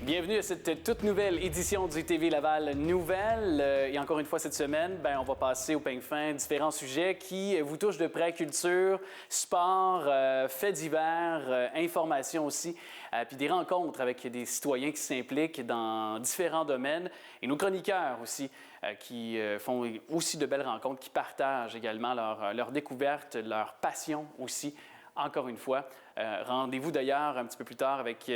Bienvenue à cette toute nouvelle édition du TV Laval Nouvelle. Et encore une fois cette semaine, on va passer au peigne fin différents sujets qui vous touchent de près: culture, sport, faits divers, information aussi, puis des rencontres avec des citoyens qui s'impliquent dans différents domaines et nos chroniqueurs aussi qui font aussi de belles rencontres, qui partagent également leurs découvertes, leur passion aussi. Encore une fois, rendez-vous d'ailleurs un petit peu plus tard avec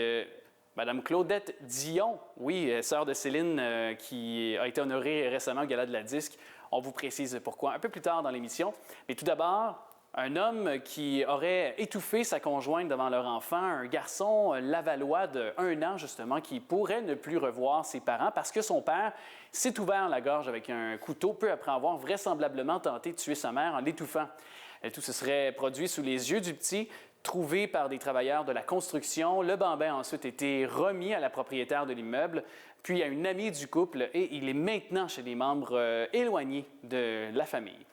Madame Claudette Dion, oui, sœur de Céline, qui a été honorée récemment au Gala de la Disque. On vous précise pourquoi un peu plus tard dans l'émission. Mais tout d'abord, un homme qui aurait étouffé sa conjointe devant leur enfant, un garçon lavallois de 1 an justement, qui pourrait ne plus revoir ses parents parce que son père s'est ouvert la gorge avec un couteau peu après avoir vraisemblablement tenté de tuer sa mère en l'étouffant. Tout se serait produit sous les yeux du petit. Trouvé par des travailleurs de la construction, le bambin a ensuite été remis à la propriétaire de l'immeuble, puis à une amie du couple, et il est maintenant chez des membres éloignés de la famille.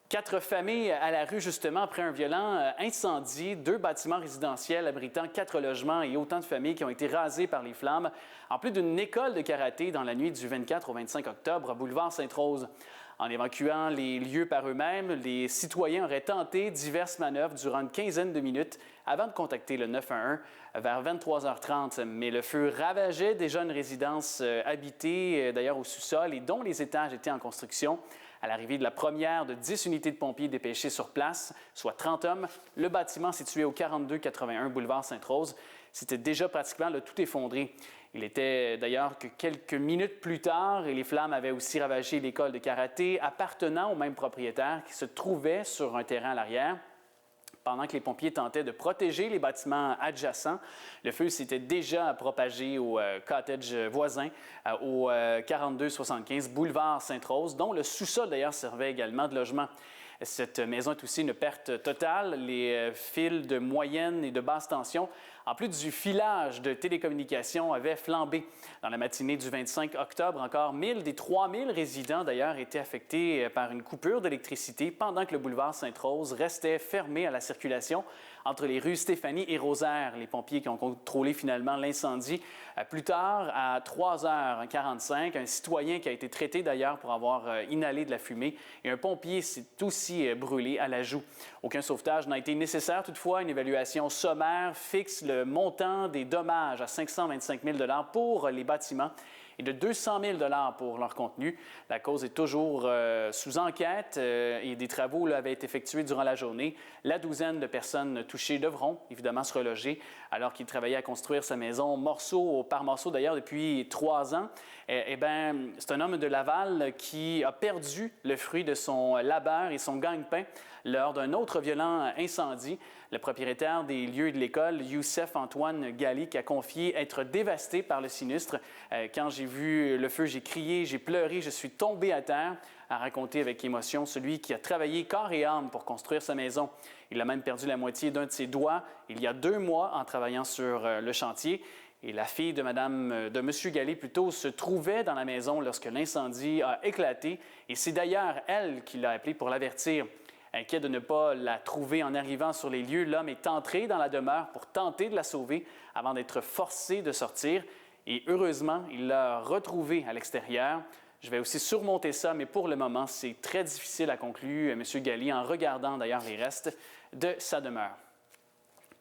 4 familles à la rue, justement, après un violent incendie. 2 bâtiments résidentiels abritant 4 logements et autant de familles qui ont été rasées par les flammes, en plus d'une école de karaté dans la nuit du 24 au 25 octobre, boulevard Sainte-Rose. En évacuant les lieux par eux-mêmes, les citoyens auraient tenté diverses manœuvres durant une quinzaine de minutes avant de contacter le 911 vers 23h30. Mais le feu ravageait déjà une résidence habitée, d'ailleurs au sous-sol, et dont les étages étaient en construction. À l'arrivée de la première de 10 unités de pompiers dépêchées sur place, soit 30 hommes, le bâtiment situé au 4281 boulevard Sainte-Rose s'était déjà pratiquement tout effondré. Il était d'ailleurs que quelques minutes plus tard, et les flammes avaient aussi ravagé l'école de karaté appartenant au même propriétaire qui se trouvait sur un terrain à l'arrière. Pendant que les pompiers tentaient de protéger les bâtiments adjacents, le feu s'était déjà propagé au cottage voisin, au 4275 boulevard Sainte-Rose, dont le sous-sol d'ailleurs servait également de logement. Cette maison est aussi une perte totale. Les fils de moyenne et de basse tension, en plus du filage de télécommunications, avaient flambé. Dans la matinée du 25 octobre, encore 1000 des 3000 résidents d'ailleurs étaient affectés par une coupure d'électricité pendant que le boulevard Sainte-Rose restait fermé à la circulation entre les rues Stéphanie et Rosaire. Les pompiers qui ont contrôlé finalement l'incendie. Plus tard, à 3h45, un citoyen qui a été traité d'ailleurs pour avoir inhalé de la fumée et un pompier s'est aussi brûlé à la joue. Aucun sauvetage n'a été nécessaire. Toutefois, une évaluation sommaire fixe le montant des dommages à 525 000 $ pour les bâtiments et de 200 000 $ pour leur contenu. La cause est toujours sous enquête et des travaux avaient été effectués durant la journée. La douzaine de personnes touchées devront évidemment se reloger alors qu'il travaillait à construire sa maison morceau par morceau d'ailleurs depuis 3 ans. C'est un homme de Laval qui a perdu le fruit de son labeur et son gagne-pain lors d'un autre violent incendie. Le propriétaire des lieux de l'école, Youssef Antoine Gali, qui a confié être dévasté par le sinistre. Quand j'ai vu le feu, j'ai crié, j'ai pleuré, je suis tombé à terre, a raconté avec émotion celui qui a travaillé corps et âme pour construire sa maison. Il a même perdu la moitié d'un de ses doigts il y a 2 mois en travaillant sur le chantier. Et la fille de M. Gali, plutôt, se trouvait dans la maison lorsque l'incendie a éclaté. Et c'est d'ailleurs elle qui l'a appelé pour l'avertir. Inquiet de ne pas la trouver en arrivant sur les lieux, l'homme est entré dans la demeure pour tenter de la sauver avant d'être forcé de sortir. Et heureusement, il l'a retrouvée à l'extérieur. Je vais aussi surmonter ça, mais pour le moment, c'est très difficile, a conclu M. Gali en regardant d'ailleurs les restes de sa demeure.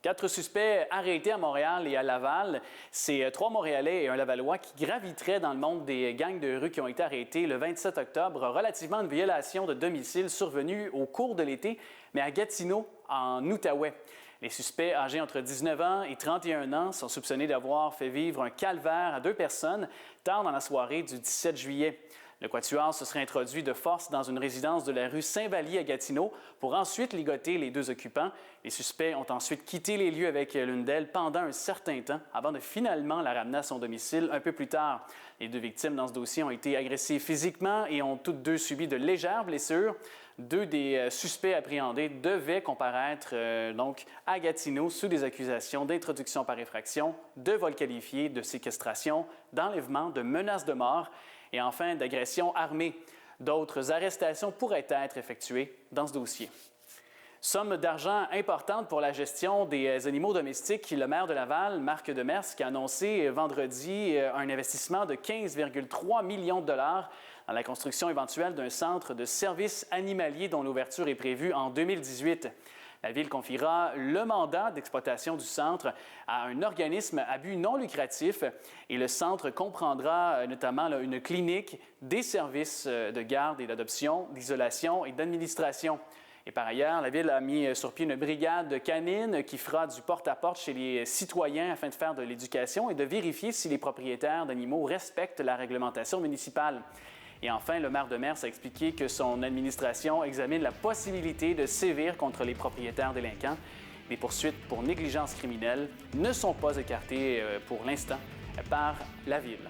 4 suspects arrêtés à Montréal et à Laval. C'est 3 Montréalais et un Lavallois qui graviteraient dans le monde des gangs de rue qui ont été arrêtés le 27 octobre relativement à une violation de domicile survenue au cours de l'été, mais à Gatineau, en Outaouais. Les suspects, âgés entre 19 ans et 31 ans, sont soupçonnés d'avoir fait vivre un calvaire à 2 personnes tard dans la soirée du 17 juillet. Le quatuor se serait introduit de force dans une résidence de la rue Saint-Vallier à Gatineau pour ensuite ligoter les 2 occupants. Les suspects ont ensuite quitté les lieux avec l'une d'elles pendant un certain temps avant de finalement la ramener à son domicile un peu plus tard. Les 2 victimes dans ce dossier ont été agressées physiquement et ont toutes 2 subi de légères blessures. 2 des suspects appréhendés devaient comparaître donc à Gatineau sous des accusations d'introduction par effraction, de vol qualifié, de séquestration, d'enlèvement, de menace de mort et enfin d'agression armée. D'autres arrestations pourraient être effectuées dans ce dossier. Somme d'argent importante pour la gestion des animaux domestiques. Le maire de Laval, Marc Demers, qui a annoncé vendredi un investissement de 15,3 millions de dollars dans la construction éventuelle d'un centre de services animaliers dont l'ouverture est prévue en 2018. La Ville confiera le mandat d'exploitation du centre à un organisme à but non lucratif et le centre comprendra notamment une clinique, des services de garde et d'adoption, d'isolation et d'administration. Et par ailleurs, la Ville a mis sur pied une brigade canine qui fera du porte-à-porte chez les citoyens afin de faire de l'éducation et de vérifier si les propriétaires d'animaux respectent la réglementation municipale. Et enfin, le maire Demers a expliqué que son administration examine la possibilité de sévir contre les propriétaires délinquants. Les poursuites pour négligence criminelle ne sont pas écartées pour l'instant par la Ville.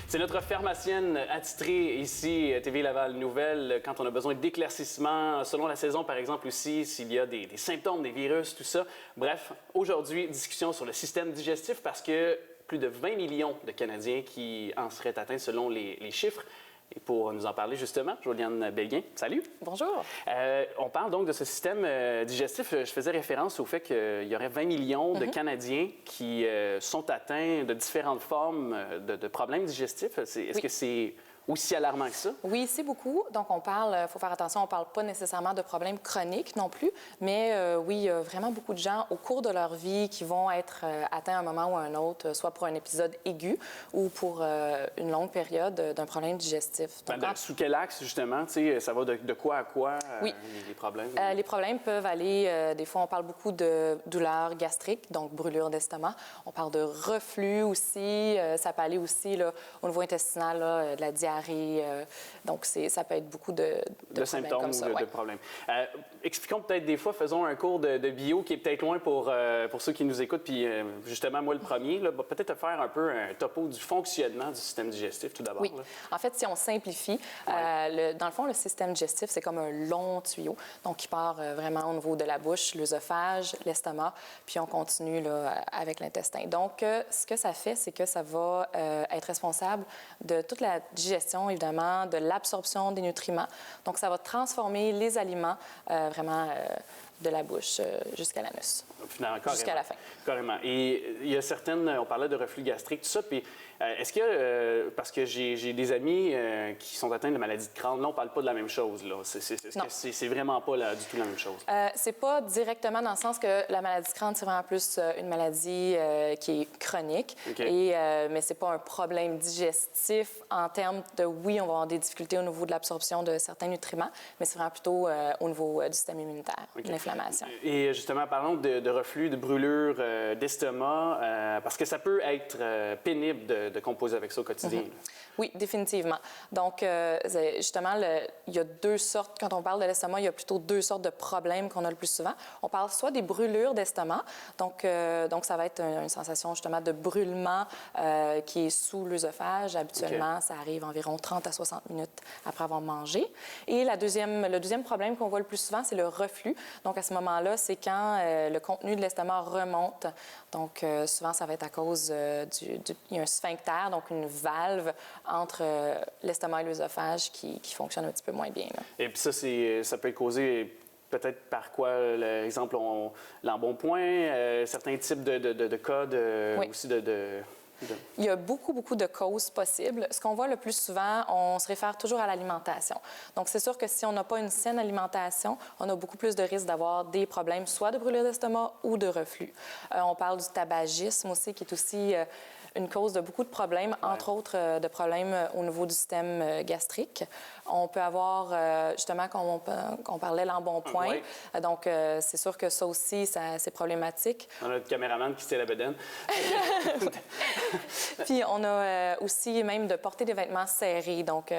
C'est notre pharmacienne attitrée ici, TV Laval Nouvelle, quand on a besoin d'éclaircissements, selon la saison par exemple aussi, s'il y a des symptômes, des virus, tout ça. Bref, aujourd'hui, discussion sur le système digestif parce que plus de 20 millions de Canadiens qui en seraient atteints selon les chiffres. Et pour nous en parler justement, Joliane Belguin, salut. Bonjour. On parle donc de ce système digestif. Je faisais référence au fait qu'il y aurait 20 millions de Canadiens qui sont atteints de différentes formes de problèmes digestifs. Est-ce que c'est aussi alarmant que ça? Oui, c'est beaucoup. Donc, il faut faire attention, on ne parle pas nécessairement de problèmes chroniques non plus, mais oui, il y a vraiment beaucoup de gens au cours de leur vie qui vont être atteints à un moment ou à un autre, soit pour un épisode aigu ou pour une longue période d'un problème digestif. Donc, sous quel axe, justement? Ça va de quoi à quoi, oui. Les problèmes? Les problèmes peuvent aller, des fois, on parle beaucoup de douleurs gastriques, donc brûlures d'estomac. On parle de reflux aussi. Ça peut aller aussi là, au niveau intestinal, là, de la diarrhée. Donc, ça peut être beaucoup de symptômes comme ça, ou de problèmes. Expliquons peut-être des fois, faisons un cours de bio qui est peut-être loin pour ceux qui nous écoutent. Puis justement, moi, le premier, peut-être faire un peu un topo du fonctionnement du système digestif tout d'abord. Oui. Là. En fait, si on simplifie, dans le fond, le système digestif, c'est comme un long tuyau. Donc, qui part vraiment au niveau de la bouche, l'œsophage, l'estomac, puis on continue là, avec l'intestin. Donc, ce que ça fait, c'est que ça va être responsable de toute la digestion, évidemment, de l'absorption des nutriments. Donc, ça va transformer les aliments vraiment de la bouche jusqu'à l'anus. Jusqu'à la fin. Carrément. Et il y a certaines, on parlait de reflux gastrique, tout ça, puis est-ce que, parce que j'ai des amis qui sont atteints de maladie de Crohn, là, on ne parle pas de la même chose, là. C'est vraiment pas du tout la même chose? C'est pas directement dans le sens que la maladie de Crohn, c'est vraiment plus une maladie qui est chronique, mais c'est pas un problème digestif en termes de, oui, on va avoir des difficultés au niveau de l'absorption de certains nutriments, mais c'est vraiment plutôt au niveau du système immunitaire, l'inflammation. Et justement, parlons de reflux, de brûlure d'estomac, parce que ça peut être pénible de composer avec ça au quotidien. Oui, définitivement. Donc, justement, il y a deux sortes, quand on parle de l'estomac, il y a plutôt deux sortes de problèmes qu'on a le plus souvent. On parle soit des brûlures d'estomac, donc ça va être une sensation justement de brûlement qui est sous l'œsophage. Habituellement, ça arrive environ 30 à 60 minutes après avoir mangé. Et le deuxième problème qu'on voit le plus souvent, c'est le reflux. Donc, à ce moment-là, c'est quand le contenu de l'estomac remonte. Donc, souvent, ça va être à cause il y a un sphincter, donc une valve entre l'estomac et l'œsophage qui fonctionne un petit peu moins bien. Là. Et puis ça peut être causé peut-être par quoi? L'exemple, l'embonpoint, certains types de cas aussi Il y a beaucoup de causes possibles. Ce qu'on voit le plus souvent, on se réfère toujours à l'alimentation. Donc, c'est sûr que si on n'a pas une saine alimentation, on a beaucoup plus de risques d'avoir des problèmes, soit de brûlure d'estomac ou de reflux. On parle du tabagisme aussi, qui est aussi une cause de beaucoup de problèmes, entre autres de problèmes au niveau du système gastrique. On peut avoir, justement, comme on parlait, l'embonpoint. Donc, c'est sûr que ça aussi, c'est problématique. On a notre caméraman qui se tient la bedaine. Puis, on a aussi même de porter des vêtements serrés. Donc,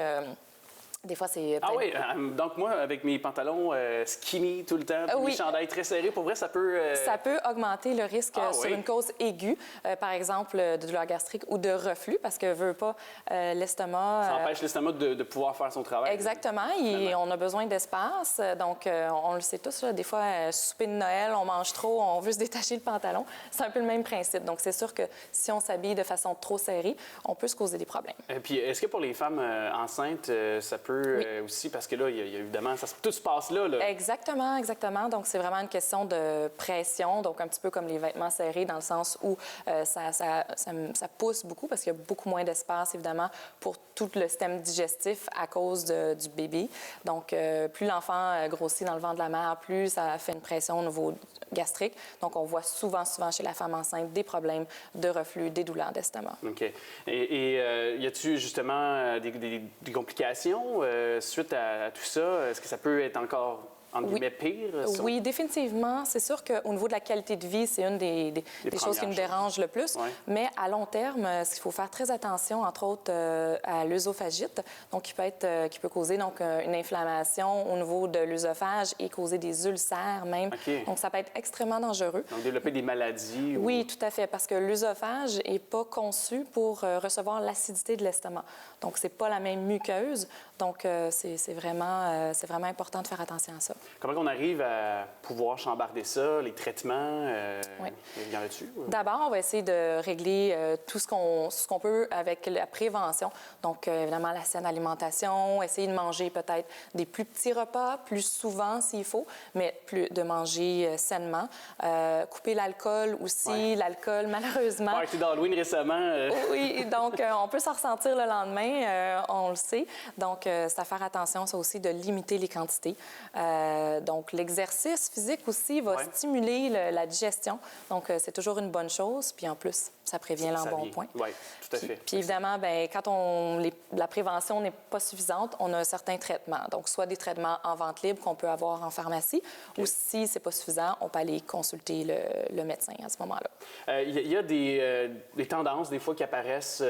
des fois, c'est... Ah oui, donc moi, avec mes pantalons skinny tout le temps, mes chandails très serrés, pour vrai, ça peut... Ça peut augmenter le risque sur une cause aiguë, par exemple de douleur gastrique ou de reflux, parce que veut pas l'estomac... Ça empêche l'estomac de pouvoir faire son travail. Exactement, et on a besoin d'espace. Donc, on le sait tous, là, des fois, souper de Noël, on mange trop, on veut se détacher le pantalon. C'est un peu le même principe. Donc, c'est sûr que si on s'habille de façon trop serrée, on peut se causer des problèmes. Et puis, est-ce que pour les femmes enceintes, ça peut peu Oui. aussi, parce que là, il y a évidemment, tout se passe là. Exactement, exactement. Donc, c'est vraiment une question de pression, donc un petit peu comme les vêtements serrés, dans le sens où ça pousse beaucoup, parce qu'il y a beaucoup moins d'espace, évidemment, pour tout le système digestif à cause du bébé. Donc, plus l'enfant grossit dans le ventre de la mère, plus ça fait une pression au niveau gastrique. Donc, on voit souvent chez la femme enceinte des problèmes de reflux, des douleurs d'estomac. OK. Et y a-t-il justement des complications suite à tout ça? Est-ce que ça peut être encore, entre guillemets, pire? Oui, définitivement. C'est sûr qu'au niveau de la qualité de vie, c'est une des choses qui me dérange le plus. Ouais. Mais à long terme, il faut faire très attention, entre autres, à l'œsophagite, donc qui peut causer donc, une inflammation au niveau de l'œsophage et causer des ulcères même. OK. Donc, ça peut être extrêmement dangereux. Donc, développer des maladies? Oui, tout à fait, parce que l'œsophage n'est pas conçu pour recevoir l'acidité de l'estomac. Donc, c'est pas la même muqueuse. Donc, c'est vraiment important de faire attention à ça. Comment on arrive à pouvoir chambarder ça, les traitements? Oui. Y en a-tu? D'abord, on va essayer de régler tout ce qu'on peut avec la prévention. Donc, évidemment, la saine alimentation, essayer de manger peut-être des plus petits repas, plus souvent s'il faut, mais de manger sainement. Couper l'alcool aussi. Ouais. L'alcool, malheureusement. Party d'Halloween récemment. Oui, donc on peut s'en ressentir le lendemain, on le sait. Donc, c'est à faire attention, ça aussi, de limiter les quantités. Donc, l'exercice physique aussi va stimuler la digestion. Donc, c'est toujours une bonne chose. Puis en plus, ça prévient l'embonpoint. Oui, tout à fait. Puis évidemment, bien, quand la prévention n'est pas suffisante, on a un certain traitement. Donc, soit des traitements en vente libre qu'on peut avoir en pharmacie, ou si c'est pas suffisant, on peut aller consulter le médecin à ce moment-là. Il y a des tendances, des fois, qui apparaissent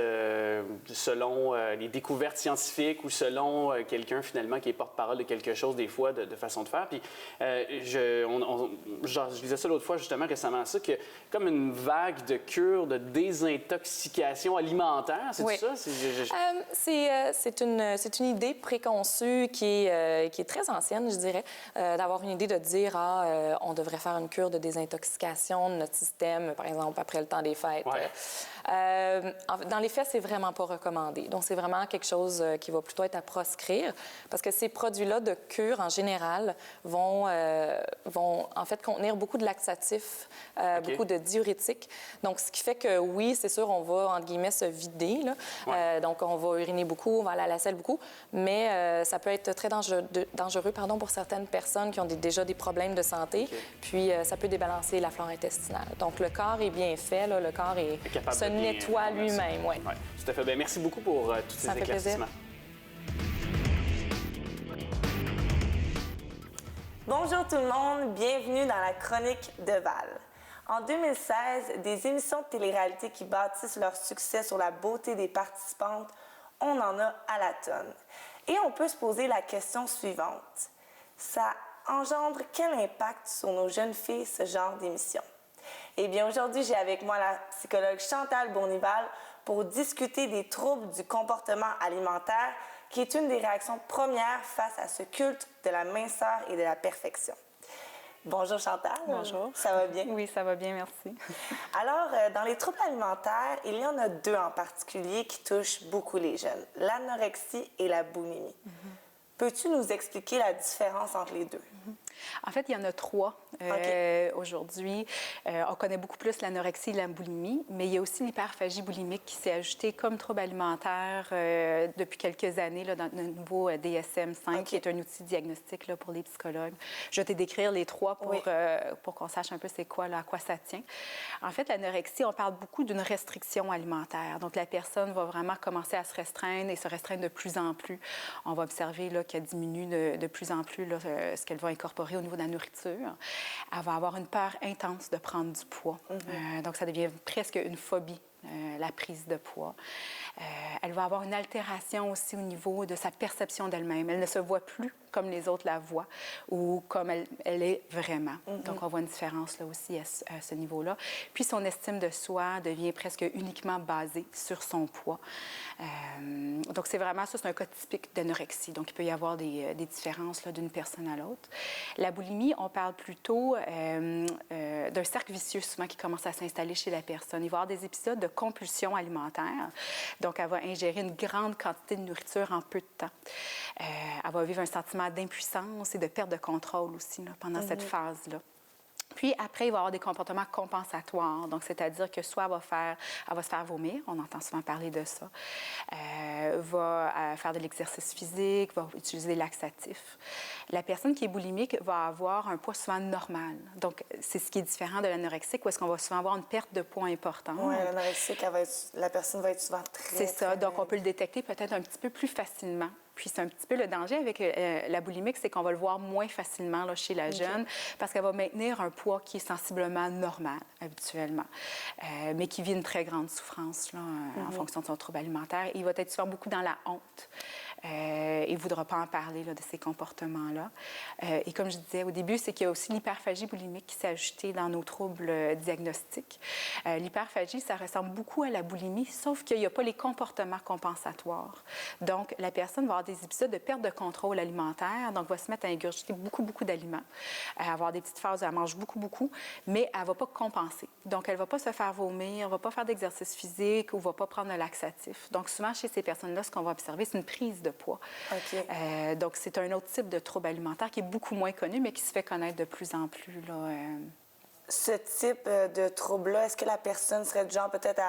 selon les découvertes scientifiques ou selon quelqu'un, finalement, qui est porte-parole de quelque chose, des fois, de façon de faire. Puis, je disais ça l'autre fois, justement, récemment, ça, que comme une vague de cures de désintoxication alimentaire, c'est oui. ça? C'est une idée préconçue qui est très ancienne, je dirais, d'avoir une idée de dire, on devrait faire une cure de désintoxication de notre système, par exemple, après le temps des fêtes. Ouais. Dans les faits, c'est vraiment pas recommandé. Donc, c'est vraiment quelque chose qui va plutôt être à proscrire, parce que ces produits-là de cure, en général, vont en fait contenir beaucoup de laxatifs, beaucoup de diurétiques. Donc, ce qui fait que, oui, c'est sûr, on va, entre guillemets, se vider. Là. Ouais. Donc, on va uriner beaucoup, on va aller à la selle beaucoup, mais ça peut être très dangereux pour certaines personnes qui ont déjà des problèmes de santé. Okay. Puis, ça peut débalancer la flore intestinale. Donc, le corps est bien fait, là, le corps se nettoie lui-même. Oui, tout à fait. Bien, merci beaucoup pour tous ces éclaircissements. Bonjour tout le monde, bienvenue dans la chronique de Val. En 2016, des émissions de télé-réalité qui bâtissent leur succès sur la beauté des participantes, on en a à la tonne. Et on peut se poser la question suivante. Ça engendre quel impact sur nos jeunes filles, ce genre d'émission? Eh bien, aujourd'hui, j'ai avec moi la psychologue Chantal Bournival pour discuter des troubles du comportement alimentaire, qui est une des réactions premières face à ce culte de la minceur et de la perfection. Bonjour Chantal. Bonjour. Ça va bien? Oui, ça va bien, merci. Alors, dans les troubles alimentaires, il y en a deux en particulier qui touchent beaucoup les jeunes, l'anorexie et la boulimie. Peux-tu nous expliquer la différence entre les deux? En fait, il y en a trois aujourd'hui. On connaît beaucoup plus l'anorexie et la boulimie, mais il y a aussi l'hyperphagie boulimique qui s'est ajoutée comme trouble alimentaire depuis quelques années là, dans le nouveau DSM-5, qui est un outil diagnostique là, pour les psychologues. Je vais te décrire les trois pour qu'on sache un peu c'est quoi, là, à quoi ça tient. En fait, l'anorexie, on parle beaucoup d'une restriction alimentaire. Donc, la personne va vraiment commencer à se restreindre et se restreindre de plus en plus. On va observer là, qu'elle diminue de plus en plus là, ce qu'elle va incorporer au niveau de la nourriture. Elle va avoir une peur intense de prendre du poids. Donc, ça devient presque une phobie, la prise de poids. Elle va avoir une altération aussi au niveau de sa perception d'elle-même. Elle ne se voit plus comme les autres la voient ou comme elle est vraiment. Donc, on voit une différence là aussi à ce niveau-là. Puis, son estime de soi devient presque uniquement basée sur son poids. Donc, c'est vraiment ça, c'est un cas typique d'anorexie. Donc, il peut y avoir des différences là, d'une personne à l'autre. La boulimie, on parle plutôt d'un cercle vicieux souvent qui commence à s'installer chez la personne. Il va y avoir des épisodes de compulsion alimentaire. Donc, elle va ingérer une grande quantité de nourriture en peu de temps. Elle va vivre un sentiment d'impuissance et de perte de contrôle aussi là, pendant cette phase-là. Puis après, il va y avoir des comportements compensatoires. Donc, c'est-à-dire que soit elle va se faire vomir, on entend souvent parler de ça, va faire de l'exercice physique, va utiliser des laxatifs. La personne qui est boulimique va avoir un poids souvent normal. Donc, c'est ce qui est différent de l'anorexique, où est-ce qu'on va souvent avoir une perte de poids importante. Oui, l'anorexique, la personne va être souvent très... C'est ça. Très... Donc, on peut le détecter peut-être un petit peu plus facilement. Puis c'est un petit peu le danger avec la boulimique, c'est qu'on va le voir moins facilement là, chez la jeune parce qu'elle va maintenir un poids qui est sensiblement normal habituellement, mais qui vit une très grande souffrance là, en fonction de son trouble alimentaire. Il va être souvent beaucoup dans la honte. Il ne voudra pas en parler là, de ces comportements-là. Et comme je disais au début, c'est qu'il y a aussi l'hyperphagie boulimique qui s'est ajoutée dans nos troubles diagnostiques. L'hyperphagie, ça ressemble beaucoup à la boulimie, sauf qu'il n'y a pas les comportements compensatoires. Donc, la personne va avoir des épisodes de perte de contrôle alimentaire, donc va se mettre à ingurgiter beaucoup d'aliments, avoir des petites phases où elle mange beaucoup, mais elle ne va pas compenser. Donc, elle ne va pas se faire vomir, elle ne va pas faire d'exercice physique ou ne va pas prendre un laxatif. Donc, souvent, chez ces personnes-là, ce qu'on va observer, c'est une prise de poids. Donc, c'est un autre type de trouble alimentaire qui est beaucoup moins connu, mais qui se fait connaître de plus en plus. Là, Ce type de trouble-là, est-ce que la personne serait du genre peut-être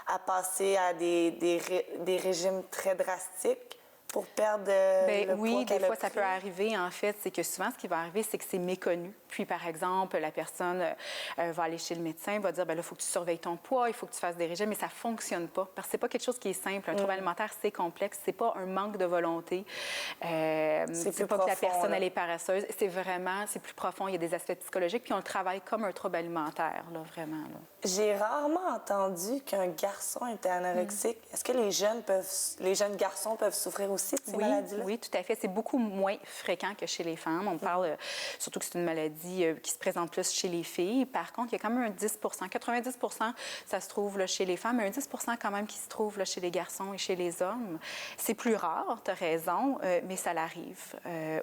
à passer à des régimes très drastiques pour perdre le poids oui, des qu'elle a fois, ça pris? peut arriver. En fait, c'est que souvent, ce qui va arriver, c'est que c'est méconnu. Puis, par exemple, la personne va aller chez le médecin, va dire, bien là, il faut que tu surveilles ton poids, il faut que tu fasses des régimes, mais ça ne fonctionne pas. Parce que c'est pas quelque chose qui est simple. Un trouble alimentaire, c'est complexe. C'est pas un manque de volonté. C'est pas que la personne, elle est paresseuse. C'est vraiment, c'est plus profond. Il y a des aspects psychologiques. Puis, on le travaille comme un trouble alimentaire, là, vraiment. Là. J'ai rarement entendu qu'un garçon était anorexique. Est-ce que les jeunes garçons peuvent souffrir aussi de ces maladies-là? Oui, tout à fait. C'est beaucoup moins fréquent que chez les femmes. On parle surtout que c'est une maladie qui se présente plus chez les filles. Par contre, il y a quand même un 10 90 ça se trouve là, chez les femmes, mais un 10 quand même qui se trouve là, chez les garçons et chez les hommes. C'est plus rare, tu as raison, mais ça l'arrive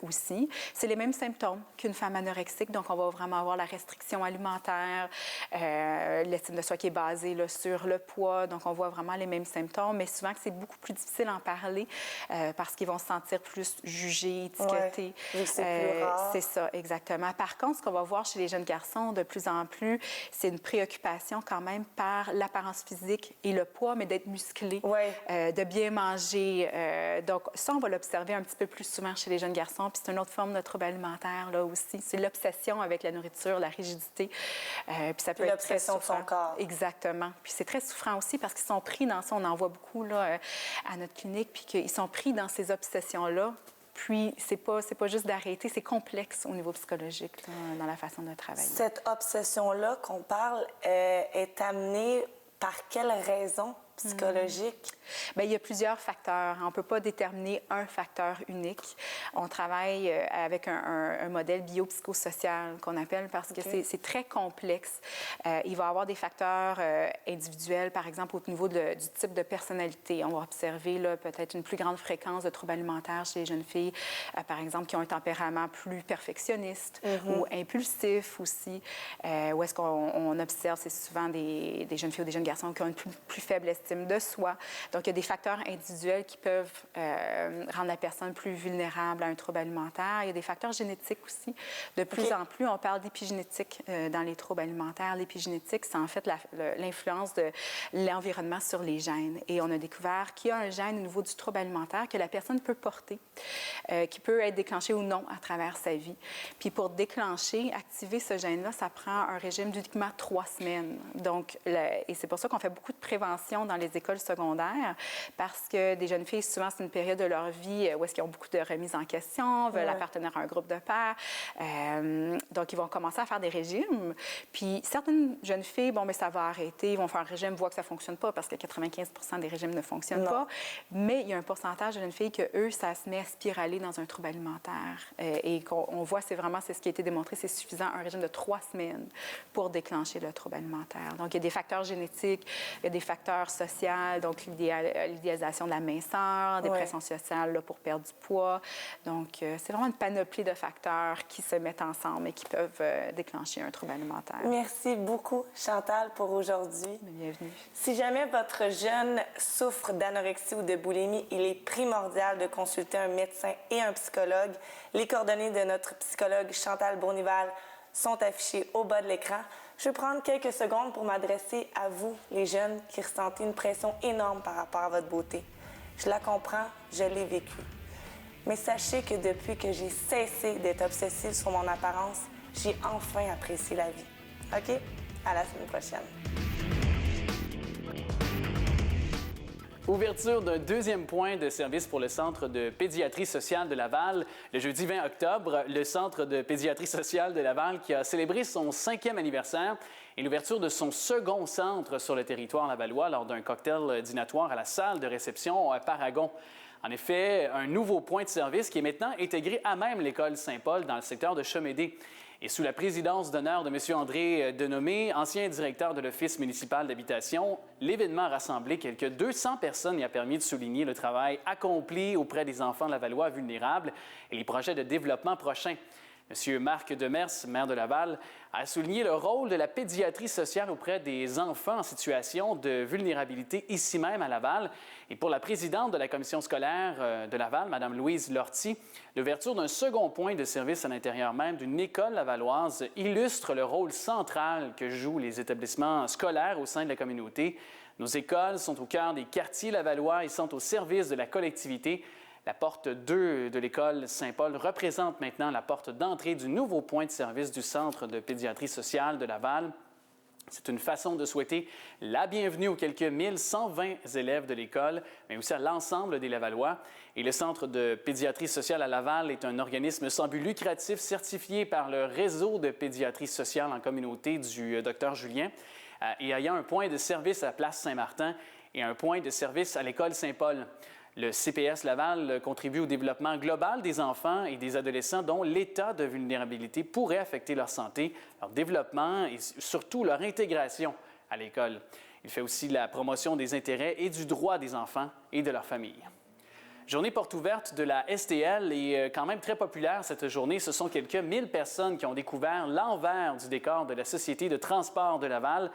aussi. C'est les mêmes symptômes qu'une femme anorexique, donc on va vraiment avoir la restriction alimentaire, l'estime de soi qui est basée là, sur le poids, donc on voit vraiment les mêmes symptômes, mais souvent que c'est beaucoup plus difficile d'en parler parce qu'ils vont se sentir plus jugés, étiquetés. Oui, c'est plus rare. C'est ça, exactement. Par contre, ce qu'on va voir chez les jeunes garçons de plus en plus, c'est une préoccupation quand même par l'apparence physique et le poids, mais d'être musclé, de bien manger. Donc ça, on va l'observer un petit peu plus souvent chez les jeunes garçons. Puis c'est une autre forme de trouble alimentaire, là aussi. C'est l'obsession avec la nourriture, la rigidité. Puis ça peut être très souffrant. L'obsession de son corps. Exactement. Puis c'est très souffrant aussi parce qu'ils sont pris dans ça. On en voit beaucoup là, à notre clinique, puis qu'ils sont pris dans ces obsessions-là. Puis, c'est pas juste d'arrêter, c'est complexe au niveau psychologique, là, dans la façon de travailler. Cette obsession-là qu'on parle est amenée par quelle raison psychologique? Bien, il y a plusieurs facteurs. On ne peut pas déterminer un facteur unique. On travaille avec un modèle biopsychosocial qu'on appelle parce que c'est très complexe. Il va y avoir des facteurs individuels, par exemple, au niveau du type de personnalité. On va observer là, peut-être une plus grande fréquence de troubles alimentaires chez les jeunes filles, par exemple, qui ont un tempérament plus perfectionniste ou impulsif aussi. Où est-ce qu'on observe, c'est souvent des jeunes filles ou des jeunes garçons qui ont une plus faible estime de soi. Donc, il y a des facteurs individuels qui peuvent rendre la personne plus vulnérable à un trouble alimentaire. Il y a des facteurs génétiques aussi. De plus en plus, on parle d'épigénétique dans les troubles alimentaires. L'épigénétique, c'est en fait l'influence de l'environnement sur les gènes. Et on a découvert qu'il y a un gène au niveau du trouble alimentaire que la personne peut porter, qui peut être déclenché ou non à travers sa vie. Puis pour déclencher, activer ce gène-là, ça prend un régime d'uniquement 3 semaines. Donc, et c'est pour ça qu'on fait beaucoup de prévention dans dans les écoles secondaires parce que des jeunes filles, souvent, c'est une période de leur vie où est-ce qu'ils ont beaucoup de remises en question, veulent appartenir à un groupe de pairs. Donc, ils vont commencer à faire des régimes. Puis, certaines jeunes filles, bon, mais ça va arrêter, ils vont faire un régime, voient que ça ne fonctionne pas parce que 95 des régimes ne fonctionnent pas. Mais il y a un pourcentage de jeunes filles que eux, ça se met à spiraler dans un trouble alimentaire. Et qu'on voit, c'est ce qui a été démontré, c'est suffisant, un régime de 3 semaines pour déclencher le trouble alimentaire. Donc, il y a des facteurs génétiques, il y a des facteurs sociaux, donc l'idéalisation de la minceur, des pressions sociales là, pour perdre du poids. Donc, c'est vraiment une panoplie de facteurs qui se mettent ensemble et qui peuvent déclencher un trouble alimentaire. Merci beaucoup, Chantal, pour aujourd'hui. Bienvenue. Si jamais votre jeune souffre d'anorexie ou de boulimie, il est primordial de consulter un médecin et un psychologue. Les coordonnées de notre psychologue Chantal Bournival sont affichées au bas de l'écran. Je vais prendre quelques secondes pour m'adresser à vous, les jeunes, qui ressentez une pression énorme par rapport à votre beauté. Je la comprends, je l'ai vécue. Mais sachez que depuis que j'ai cessé d'être obsessive sur mon apparence, j'ai enfin apprécié la vie. OK? À la semaine prochaine. Ouverture d'un deuxième point de service pour le Centre de pédiatrie sociale de Laval. Le jeudi 20 octobre, le Centre de pédiatrie sociale de Laval qui a célébré son 5e anniversaire et l'ouverture de son second centre sur le territoire lavallois lors d'un cocktail dînatoire à la salle de réception Paragon. En effet, un nouveau point de service qui est maintenant intégré à même l'école Saint-Paul dans le secteur de Chemédé. Et sous la présidence d'honneur de M. André Denomé, ancien directeur de l'Office municipal d'habitation, l'événement a rassemblé quelques 200 personnes et a permis de souligner le travail accompli auprès des enfants lavallois vulnérables et les projets de développement prochains. M. Marc Demers, maire de Laval, a souligné le rôle de la pédiatrie sociale auprès des enfants en situation de vulnérabilité ici même à Laval. Et pour la présidente de la commission scolaire de Laval, Mme Louise Lortie, l'ouverture d'un second point de service à l'intérieur même d'une école lavalloise illustre le rôle central que jouent les établissements scolaires au sein de la communauté. Nos écoles sont au cœur des quartiers lavallois et sont au service de la collectivité. La porte 2 de l'école Saint-Paul représente maintenant la porte d'entrée du nouveau point de service du Centre de pédiatrie sociale de Laval. C'est une façon de souhaiter la bienvenue aux quelques 1120 élèves de l'école, mais aussi à l'ensemble des Lavallois. Et le Centre de pédiatrie sociale à Laval est un organisme sans but lucratif certifié par le réseau de pédiatrie sociale en communauté du Dr Julien et ayant un point de service à la place Saint-Martin et un point de service à l'école Saint-Paul. Le CPS Laval contribue au développement global des enfants et des adolescents dont l'état de vulnérabilité pourrait affecter leur santé, leur développement et surtout leur intégration à l'école. Il fait aussi la promotion des intérêts et du droit des enfants et de leurs familles. Journée porte ouverte de la STL est quand même très populaire cette journée. Ce sont quelques 1000 personnes qui ont découvert l'envers du décor de la Société de transport de Laval.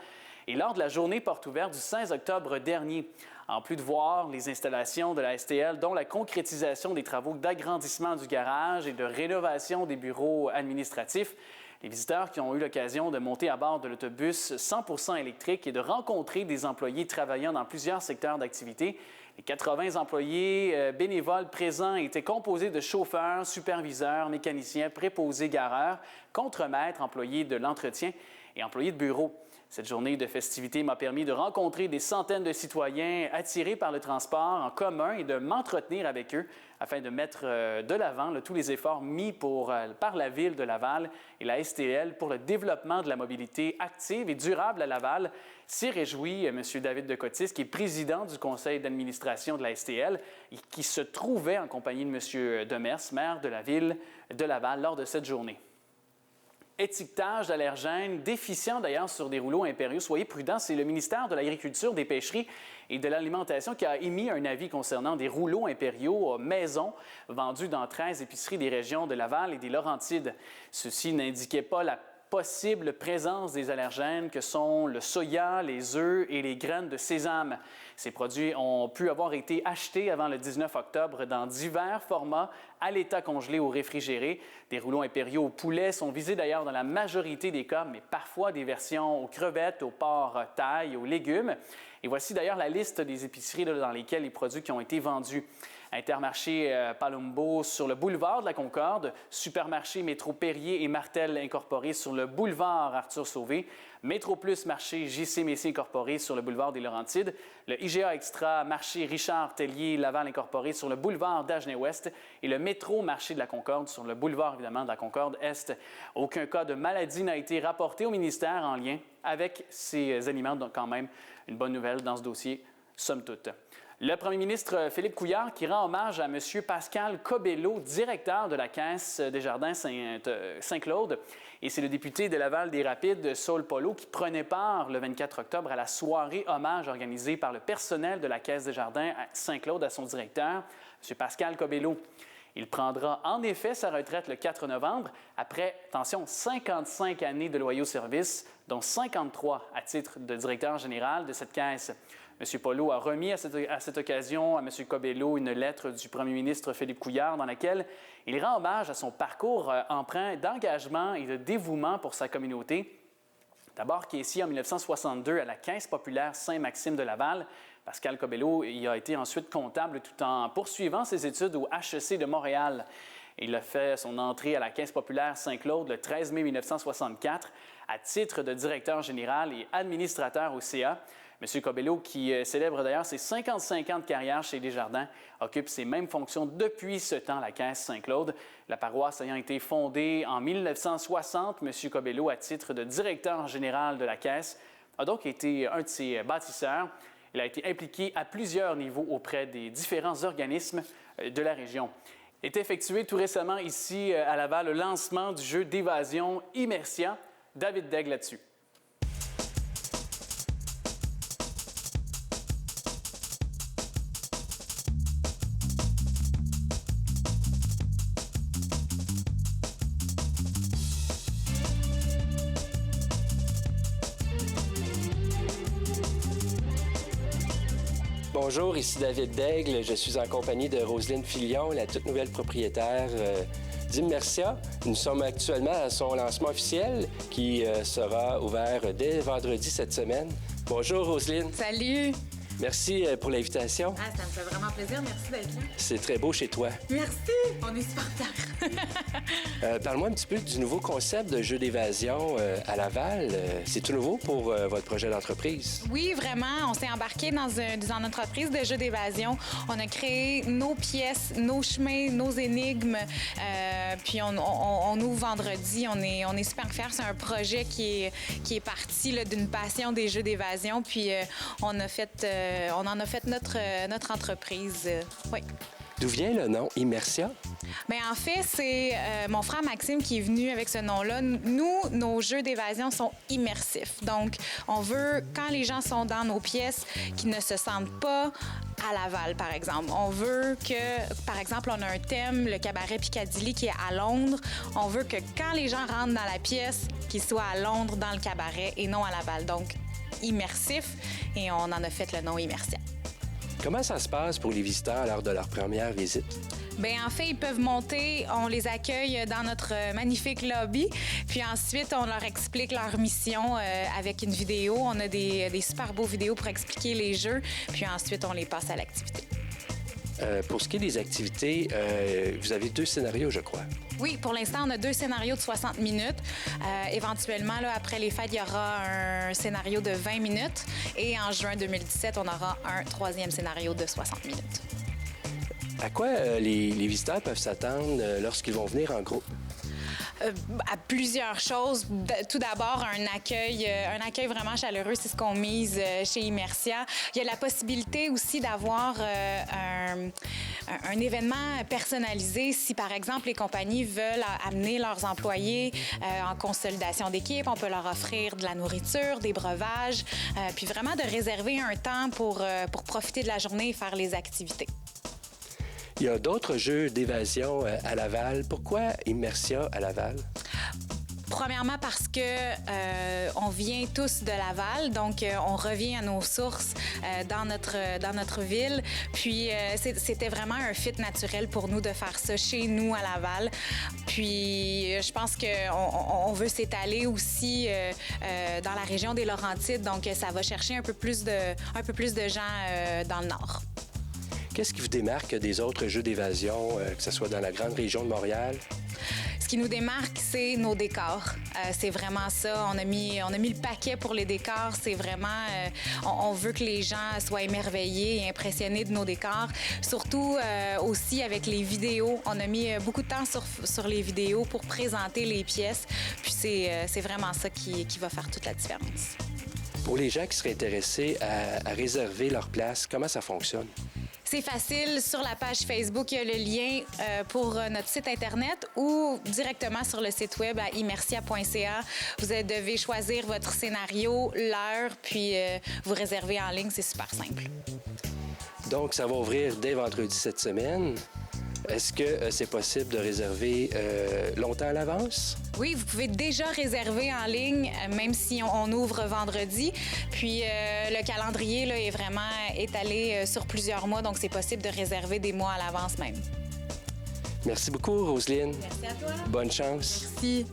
Et lors de la journée porte ouverte du 16 octobre dernier, en plus de voir les installations de la STL, dont la concrétisation des travaux d'agrandissement du garage et de rénovation des bureaux administratifs, les visiteurs qui ont eu l'occasion de monter à bord de l'autobus 100% électrique et de rencontrer des employés travaillant dans plusieurs secteurs d'activité. Les 80 employés bénévoles présents étaient composés de chauffeurs, superviseurs, mécaniciens, préposés, gareurs, contremaîtres, employés de l'entretien et employés de bureau. Cette journée de festivité m'a permis de rencontrer des centaines de citoyens attirés par le transport en commun et de m'entretenir avec eux afin de mettre de l'avant tous les efforts mis par la Ville de Laval et la STL pour le développement de la mobilité active et durable à Laval. S'y réjouit M. David Decotis, qui est président du conseil d'administration de la STL et qui se trouvait en compagnie de M. Demers, maire de la Ville de Laval, lors de cette journée. Étiquetage d'allergènes, déficient d'ailleurs sur des rouleaux impériaux. Soyez prudents, c'est le ministère de l'Agriculture, des Pêcheries et de l'Alimentation qui a émis un avis concernant des rouleaux impériaux maison vendus dans 13 épiceries des régions de Laval et des Laurentides. Ceux-ci n'indiquaient pas la possible présence des allergènes que sont le soya, les œufs et les graines de sésame. Ces produits ont pu avoir été achetés avant le 19 octobre dans divers formats à l'état congelé ou réfrigéré. Des rouleaux impériaux au poulet sont visés d'ailleurs dans la majorité des cas, mais parfois des versions aux crevettes, aux porcs taille, aux légumes. Et voici d'ailleurs la liste des épiceries là, dans lesquelles les produits qui ont été vendus. Intermarché Palumbo sur le boulevard de la Concorde, Supermarché Métro Perrier et Martel Incorporé sur le boulevard Arthur Sauvé, Métro Plus Marché JC Messier Incorporé sur le boulevard des Laurentides, le IGA Extra Marché Richard Tellier Laval Incorporé sur le boulevard d'Agenais-Ouest et le Métro Marché de la Concorde sur le boulevard évidemment de la Concorde-Est. Aucun cas de maladie n'a été rapporté au ministère en lien avec ces aliments, donc quand même une bonne nouvelle dans ce dossier, somme toute. Le premier ministre Philippe Couillard qui rend hommage à M. Pascal Cobello, directeur de la Caisse des Jardins Saint-Claude. Et c'est le député de Laval des Rapides, Saul Polo, qui prenait part le 24 octobre à la soirée hommage organisée par le personnel de la Caisse des Jardins à Saint-Claude à son directeur, M. Pascal Cobello. Il prendra en effet sa retraite le 4 novembre après, attention, 55 années de loyaux services, dont 53 à titre de directeur général de cette caisse. M. Polo a remis à cette occasion à M. Cobello une lettre du premier ministre Philippe Couillard dans laquelle il rend hommage à son parcours empreint d'engagement et de dévouement pour sa communauté. D'abord, caissier en 1962 à la Caisse populaire Saint-Maxime de Laval, Pascal Cobello y a été ensuite comptable tout en poursuivant ses études au HEC de Montréal. Il a fait son entrée à la Caisse populaire Saint-Claude le 13 mai 1964 à titre de directeur général et administrateur au CA. M. Cobello, qui célèbre d'ailleurs ses 55 ans de carrière chez Desjardins, occupe ces mêmes fonctions depuis ce temps à la Caisse Saint-Claude. La paroisse ayant été fondée en 1960, M. Cobello, à titre de directeur général de la Caisse, a donc été un de ses bâtisseurs. Il a été impliqué à plusieurs niveaux auprès des différents organismes de la région. Est effectué tout récemment ici à Laval le lancement du jeu d'évasion Immersia. David Daigle là-dessus. Bonjour, ici David Daigle. Je suis en compagnie de Roselyne Filion, la toute nouvelle propriétaire d'Immersia. Nous sommes actuellement à son lancement officiel qui sera ouvert dès vendredi cette semaine. Bonjour Roselyne. Salut. Merci pour l'invitation. Ah, ça me fait vraiment plaisir. Merci d'être là. C'est très beau chez toi. Merci. On est super fiers. Parle-moi un petit peu du nouveau concept de jeu d'évasion à Laval. C'est tout nouveau pour votre projet d'entreprise? Oui, vraiment. On s'est embarqué dans une entreprise de jeu d'évasion. On a créé nos pièces, nos chemins, nos énigmes. Puis on ouvre vendredi. On est super fiers. C'est un projet qui est parti là, d'une passion des jeux d'évasion. Puis on en a fait notre entreprise. Oui. D'où vient le nom Immersia? Bien, en fait, c'est mon frère Maxime qui est venu avec ce nom-là. Nous, nos jeux d'évasion sont immersifs. Donc, on veut, quand les gens sont dans nos pièces, qu'ils ne se sentent pas à Laval, par exemple. On veut que, par exemple, on a un thème, le cabaret Piccadilly, qui est à Londres. On veut que quand les gens rentrent dans la pièce, qu'ils soient à Londres, dans le cabaret, et non à Laval. Donc, immersif, et on en a fait le nom Immersia. Comment ça se passe pour les visiteurs lors de leur première visite? Bien, en fait, ils peuvent monter, on les accueille dans notre magnifique lobby, puis ensuite, on leur explique leur mission avec une vidéo. On a des super beaux vidéos pour expliquer les jeux, puis ensuite, on les passe à l'activité. Pour ce qui est des activités, vous avez 2 scénarios, je crois. Oui, pour l'instant, on a 2 scénarios de 60 minutes. Éventuellement, là, après les fêtes, il y aura un scénario de 20 minutes. Et en juin 2017, on aura un 3e scénario de 60 minutes. À quoi les visiteurs peuvent s'attendre lorsqu'ils vont venir en groupe? À plusieurs choses. Tout d'abord, un accueil vraiment chaleureux, c'est ce qu'on mise chez Immersia. Il y a la possibilité aussi d'avoir un événement personnalisé. Si, par exemple, les compagnies veulent amener leurs employés en consolidation d'équipe, on peut leur offrir de la nourriture, des breuvages, puis vraiment de réserver un temps pour profiter de la journée et faire les activités. Il y a d'autres jeux d'évasion à Laval. Pourquoi Immersia à Laval? Premièrement parce que on vient tous de Laval, donc on revient à nos sources dans notre ville. Puis c'était vraiment un fit naturel pour nous de faire ça chez nous à Laval. Puis je pense qu'on veut s'étaler aussi dans la région des Laurentides, donc ça va chercher un peu plus de gens dans le Nord. Qu'est-ce qui vous démarque des autres jeux d'évasion, que ce soit dans la grande région de Montréal? Ce qui nous démarque, c'est nos décors. C'est vraiment ça. On a mis le paquet pour les décors. C'est vraiment... on veut que les gens soient émerveillés et impressionnés de nos décors. Surtout aussi avec les vidéos. On a mis beaucoup de temps sur les vidéos pour présenter les pièces. Puis c'est vraiment ça qui va faire toute la différence. Pour les gens qui seraient intéressés à réserver leur place, comment ça fonctionne? C'est facile. Sur la page Facebook, il y a le lien pour notre site Internet ou directement sur le site web à immersia.ca. Vous devez choisir votre scénario, l'heure, puis vous réserver en ligne. C'est super simple. Donc, ça va ouvrir dès vendredi cette semaine. Est-ce que c'est possible de réserver longtemps à l'avance? Oui, vous pouvez déjà réserver en ligne, même si on ouvre vendredi. Puis le calendrier là, est vraiment étalé sur plusieurs mois, donc c'est possible de réserver des mois à l'avance même. Merci beaucoup, Roselyne. Merci à toi. Bonne chance. Merci.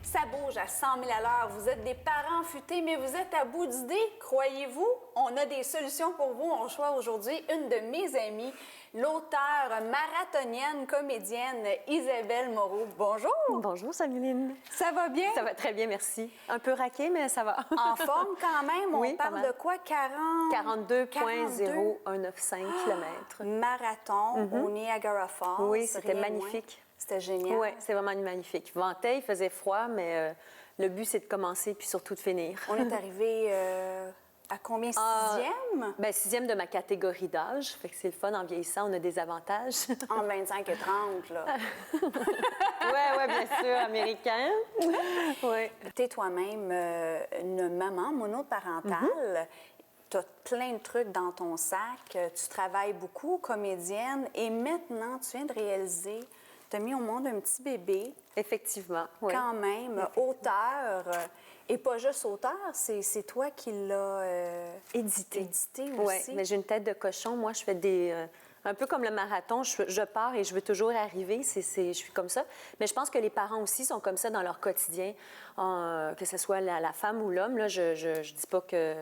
Ça bouge à 100 000 à l'heure. Vous êtes des parents futés, mais vous êtes à bout d'idées. Croyez-vous? On a des solutions pour vous. On choisit aujourd'hui une de mes amies, l'auteure marathonienne, comédienne Isabelle Moreau. Bonjour! Bonjour, Samueline. Ça va bien? Ça va très bien, merci. Un peu raqué, mais ça va. En forme quand même? Oui, on parle de quoi? 42,0195 km. Marathon au Niagara Falls. Oui, c'était Rien magnifique. moins. C'était génial. Oui, c'est vraiment magnifique. Il ventait, il faisait froid, mais le but, c'est de commencer puis surtout de finir. On est arrivé à combien? Sixième? Bien, sixième de ma catégorie d'âge. Fait que c'est le fun. En vieillissant, on a des avantages. En 25 et 30, là. Oui, bien sûr, américain. Oui. Tu es toi-même une maman monoparentale. Tu as plein de trucs dans ton sac. Tu travailles beaucoup, comédienne. Et maintenant, tu viens de réaliser, tu as mis au monde un petit bébé. Effectivement, oui. Quand même, auteur. Et pas juste auteur, c'est toi qui l'as édité aussi. Oui, mais j'ai une tête de cochon. Moi, je fais des... un peu comme le marathon, je pars et je veux toujours arriver. Je suis comme ça. Mais je pense que les parents aussi sont comme ça dans leur quotidien, que ce soit la femme ou l'homme. Là, je dis pas que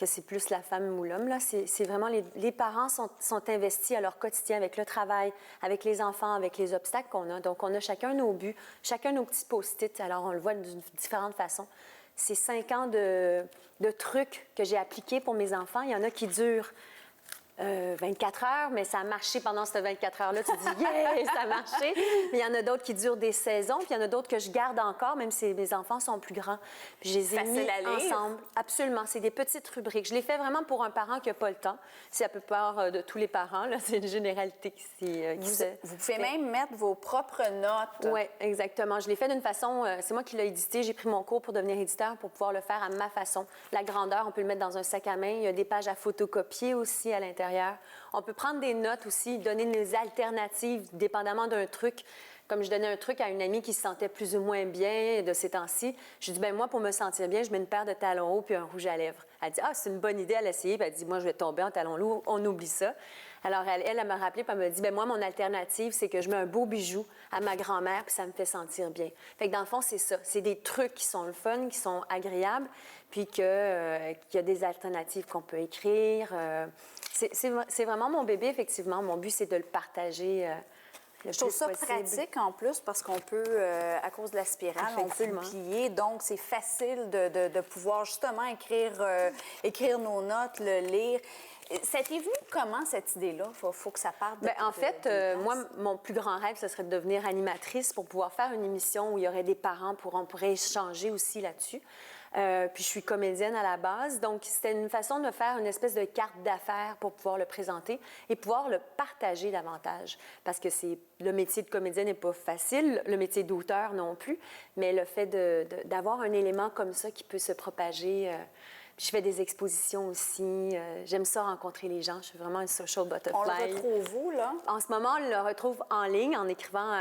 c'est plus la femme ou l'homme. Là, c'est vraiment les parents sont investis à leur quotidien avec le travail, avec les enfants, avec les obstacles qu'on a. Donc, on a chacun nos buts, chacun nos petits post-it. Alors, on le voit d'une différente façon. C'est 5 ans de trucs que j'ai appliqués pour mes enfants. Il y en a qui durent 24 heures, mais ça a marché pendant ces 24 heures-là. Tu te dis, yeah, ça a marché. Mais il y en a d'autres qui durent des saisons, puis il y en a d'autres que je garde encore, même si mes enfants sont plus grands. Puis je les ai mis ensemble. Absolument. C'est des petites rubriques. Je les fais vraiment pour un parent qui n'a pas le temps. C'est à peu près de tous les parents. Là. C'est une généralité qui Vous pouvez même mettre vos propres notes. Oui, exactement. Je l'ai fait d'une façon... c'est moi qui l'ai édité. J'ai pris mon cours pour devenir éditeur pour pouvoir le faire à ma façon. La grandeur, on peut le mettre dans un sac à main. Il y a des pages à photocopier aussi à l'intérieur. On peut prendre des notes aussi, donner des alternatives, dépendamment d'un truc. Comme je donnais un truc à une amie qui se sentait plus ou moins bien de ces temps-ci, je dis, bien moi, pour me sentir bien, je mets une paire de talons hauts puis un rouge à lèvres. Elle dit, ah, c'est une bonne idée à l'essayer. Puis elle dit, moi, je vais tomber en talons hauts, on oublie ça. Alors, elle m'a rappelé puis elle m'a dit, bien moi, mon alternative, c'est que je mets un beau bijou à ma grand-mère puis ça me fait sentir bien. Fait que dans le fond, c'est ça. C'est des trucs qui sont le fun, qui sont agréables, puis qu'il y a des alternatives qu'on peut écrire. C'est vraiment mon bébé, effectivement. Mon but, c'est de le partager Je trouve ça pratique en plus parce qu'on peut, à cause de la spirale, on peut le plier. Donc, c'est facile de pouvoir justement écrire nos notes, le lire. Ça t'est venu comment, cette idée-là? Faut que ça parte de... Bien, en fait, moi, mon plus grand rêve, ce serait de devenir animatrice pour pouvoir faire une émission où il y aurait des parents, on pourrait échanger aussi là-dessus. Puis je suis comédienne à la base, donc c'était une façon de faire une espèce de carte d'affaires pour pouvoir le présenter et pouvoir le partager davantage. Parce que le métier de comédienne n'est pas facile, le métier d'auteur non plus, mais le fait d'avoir un élément comme ça qui peut se propager. Puis je fais des expositions aussi. J'aime ça rencontrer les gens. Je suis vraiment une social butterfly. On le retrouve où, là? En ce moment, on le retrouve en ligne en écrivant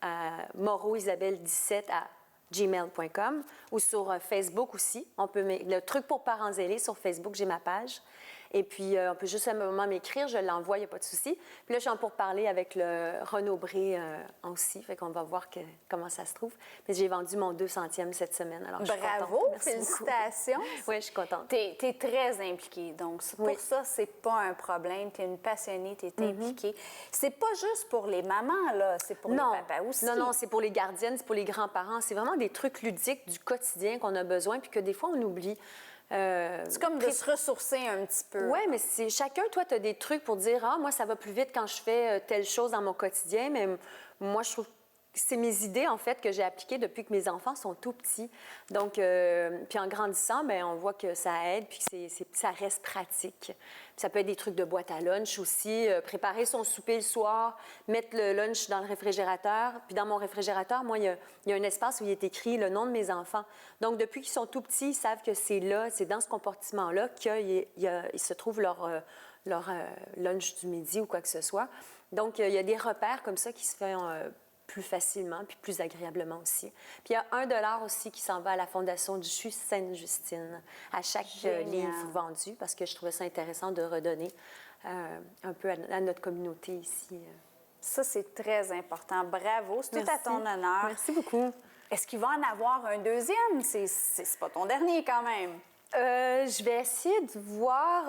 à moroisabelle17@gmail.com ou sur Facebook aussi. On peut le truc pour parents zélés sur Facebook, j'ai ma page. Et puis, on peut juste à un moment m'écrire, je l'envoie, il n'y a pas de souci. Puis là, je suis en pourparlers avec le Renaud Bré aussi, fait qu'on va voir comment ça se trouve. Mais j'ai vendu mon 200e cette semaine, alors je suis contente. Bravo, félicitations. Oui, je suis contente. Tu es très impliquée, donc pour ça, c'est pas un problème. Tu es une passionnée, tu es impliquée. C'est pas juste pour les mamans, là, c'est pour les papas aussi. Non, c'est pour les gardiennes, c'est pour les grands-parents. C'est vraiment des trucs ludiques du quotidien qu'on a besoin, puis que des fois, on oublie. C'est comme de se ressourcer un petit peu. Oui, mais c'est chacun, toi, tu as des trucs pour dire, moi, ça va plus vite quand je fais telle chose dans mon quotidien, mais moi, je trouve que c'est mes idées, en fait, que j'ai appliquées depuis que mes enfants sont tout petits. Donc, puis en grandissant, bien, on voit que ça aide, puis que ça reste pratique. Ça peut être des trucs de boîte à lunch aussi, préparer son souper le soir, mettre le lunch dans le réfrigérateur. Puis dans mon réfrigérateur, moi, il y a un espace où il est écrit le nom de mes enfants. Donc, depuis qu'ils sont tout petits, ils savent que c'est là, c'est dans ce compartiment-là qu'il se trouve leur lunch du midi ou quoi que ce soit. Donc, il y a des repères comme ça qui se font plus facilement puis plus agréablement aussi. Puis il y a $1 aussi qui s'en va à la Fondation du CHU Sainte-Justine à chaque livre vendu parce que je trouvais ça intéressant de redonner un peu à notre communauté ici. Ça, c'est très important. Bravo, c'est tout à ton honneur. Merci beaucoup. Est-ce qu'il va en avoir un deuxième? C'est pas ton dernier quand même. Je vais essayer de voir.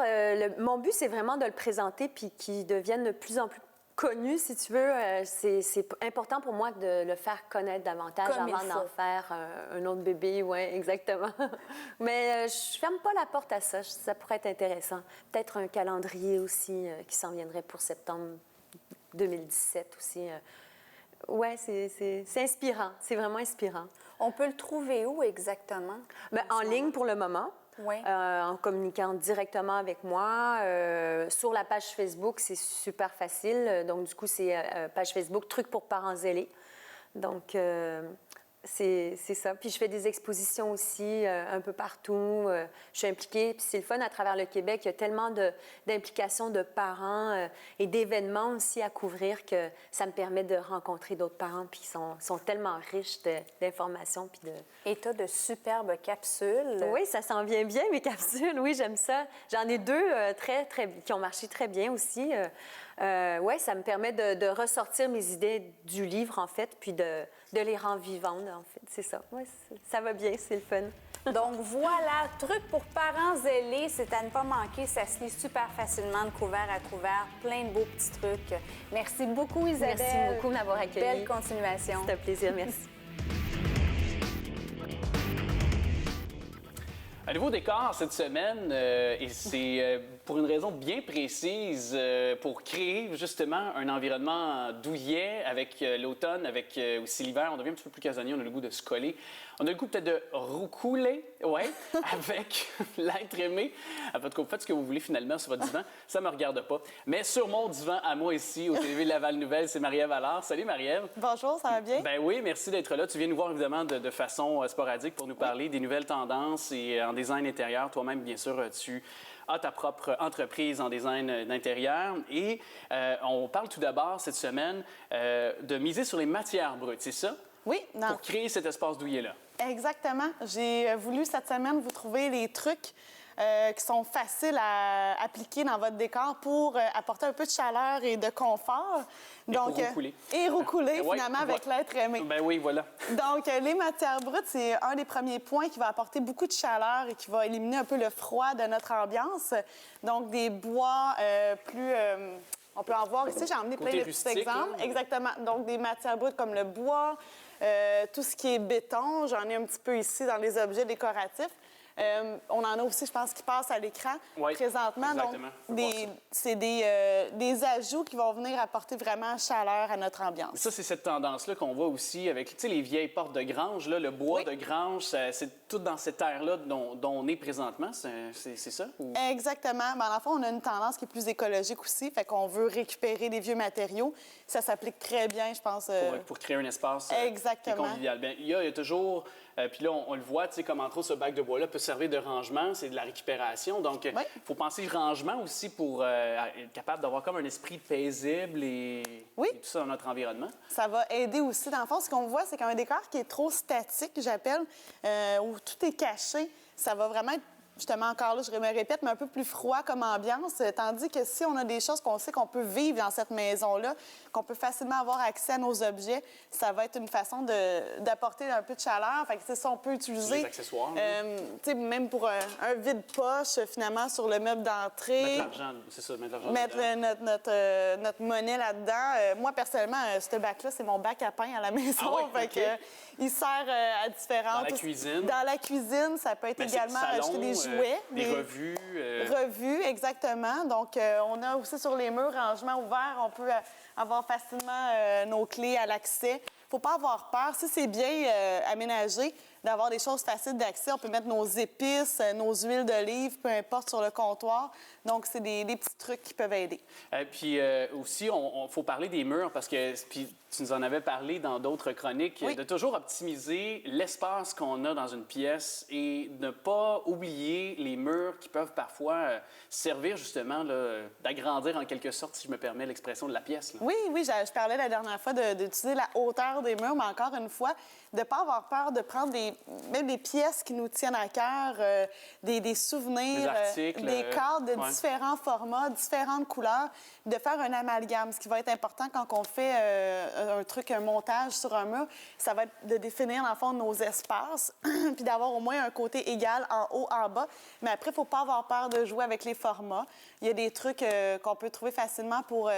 Mon but, c'est vraiment de le présenter puis qu'il devienne de plus en plus connu, si tu veux. C'est important pour moi de le faire connaître davantage avant d'en faire un autre bébé. Oui, exactement. Mais je ferme pas la porte à ça. Ça pourrait être intéressant. Peut-être un calendrier aussi qui s'en viendrait pour septembre 2017 aussi. Oui, c'est inspirant. C'est vraiment inspirant. On peut le trouver où exactement? Bien, en ligne pour le moment. Oui. En communiquant directement avec moi. Sur la page Facebook, c'est super facile. Donc, du coup, c'est page Facebook Trucs pour parents zélés. Donc, c'est ça. Puis, je fais des expositions aussi un peu partout. Je suis impliquée. Puis, c'est le fun à travers le Québec. Il y a tellement d'implications de parents et d'événements aussi à couvrir que ça me permet de rencontrer d'autres parents puis qui sont tellement riches d'informations. Et tu as de superbes capsules. Oui, ça s'en vient bien, mes capsules. Oui, j'aime ça. J'en ai 2 qui ont marché très bien aussi. Oui, ça me permet de ressortir mes idées du livre, en fait, puis de les rendre vivantes, en fait. C'est ça. Oui, ça va bien, c'est le fun. Donc voilà, truc pour parents zélés, c'est à ne pas manquer. Ça se lit super facilement de couvert à couvert. Plein de beaux petits trucs. Merci beaucoup, Isabelle. Merci beaucoup de m'avoir accueillie. Belle continuation. C'est un plaisir, merci. Un nouveau décor cette semaine, et c'est pour une raison bien précise, pour créer justement un environnement douillet avec l'automne, avec aussi l'hiver. On devient un petit peu plus casanier, on a le goût de se coller. On a le goût peut-être de roucouler, avec l'être aimé. En fait, vous faites ce que vous voulez finalement sur votre divan, ça me regarde pas. Mais sur mon divan, à moi ici, au TV Laval Nouvelle, c'est Marie-Ève Allard. Salut Marie-Ève. Bonjour, ça va bien? Ben oui, merci d'être là. Tu viens nous voir évidemment de façon sporadique pour nous parler des nouvelles tendances et en design intérieur. Toi-même, bien sûr, tu as ta propre entreprise en design d'intérieur. Et on parle tout d'abord cette semaine de miser sur les matières brutes, c'est ça? Oui. Pour créer cet espace douillet-là. Exactement. J'ai voulu cette semaine vous trouver les trucs qui sont faciles à appliquer dans votre décor pour apporter un peu de chaleur et de confort. Donc, roucouler. Et roucouler, finalement, avec l'être aimé. Ben oui, voilà. Donc, les matières brutes, c'est un des premiers points qui va apporter beaucoup de chaleur et qui va éliminer un peu le froid de notre ambiance. Donc, des bois plus... on peut en voir ici, j'ai emmené plein de petits exemples. Là. Exactement. Donc, des matières brutes comme le bois, tout ce qui est béton, j'en ai un petit peu ici dans les objets décoratifs. On en a aussi, je pense, qui passent à l'écran présentement. Exactement. Donc, c'est des ajouts qui vont venir apporter vraiment chaleur à notre ambiance. Ça, c'est cette tendance-là qu'on voit aussi avec les vieilles portes de grange. Là, le bois de grange, c'est tout dans cette ère-là dont on est présentement. C'est ça? Ou... Exactement. Mais en fait, on a une tendance qui est plus écologique aussi. Fait qu'on veut récupérer des vieux matériaux. Ça s'applique très bien, je pense. Pour créer un espace Exactement. qui est convivial. Bien, il y a toujours... puis là, on le voit, comme entre autres, ce bac de bois-là peut servir de rangement. C'est de la récupération. Donc, il faut penser rangement aussi pour être capable d'avoir comme un esprit paisible et tout ça dans notre environnement. Ça va aider aussi. Dans le fond, ce qu'on voit, c'est qu'un décor qui est trop statique, j'appelle, où tout est caché, ça va vraiment être, justement, encore là, je me répète, mais un peu plus froid comme ambiance. Tandis que si on a des choses qu'on sait qu'on peut vivre dans cette maison-là, qu'on peut facilement avoir accès à nos objets, ça va être une façon d'apporter un peu de chaleur. Fait que c'est ça, on peut utiliser. Des accessoires. Même pour un vide-poche, finalement, sur le meuble d'entrée. Mettre l'argent, c'est ça, mettre l'argent. Mettre notre monnaie là-dedans. Moi, personnellement, ce bac-là, c'est mon bac à pain à la maison. Fait que, il sert à différentes... Dans la cuisine. Dans la cuisine, ça peut être également acheter des jouets. Des revues. Revues, exactement. Donc, on a aussi sur les murs, rangement ouvert, on peut avoir facilement nos clés à l'accès. Il ne faut pas avoir peur. Si c'est bien aménagé, d'avoir des choses faciles d'accès, on peut mettre nos épices, nos huiles d'olive, peu importe, sur le comptoir. Donc, c'est des petits trucs qui peuvent aider. Puis aussi, il faut parler des murs parce que puis tu nous en avais parlé dans d'autres chroniques, de toujours optimiser l'espace qu'on a dans une pièce et ne pas oublier les murs qui peuvent parfois servir justement d'agrandir en quelque sorte, si je me permets l'expression, de la pièce. Là. Oui, je parlais la dernière fois d'utiliser la hauteur des murs, mais encore une fois, de ne pas avoir peur de prendre même des pièces qui nous tiennent à cœur, des souvenirs, des articles, des cadres de différents formats, différentes couleurs, de faire un amalgame. Ce qui va être important quand on fait un montage sur un mur, ça va être de définir, dans le fond, nos espaces, puis d'avoir au moins un côté égal en haut, en bas. Mais après, il ne faut pas avoir peur de jouer avec les formats. Il y a des trucs qu'on peut trouver facilement pour...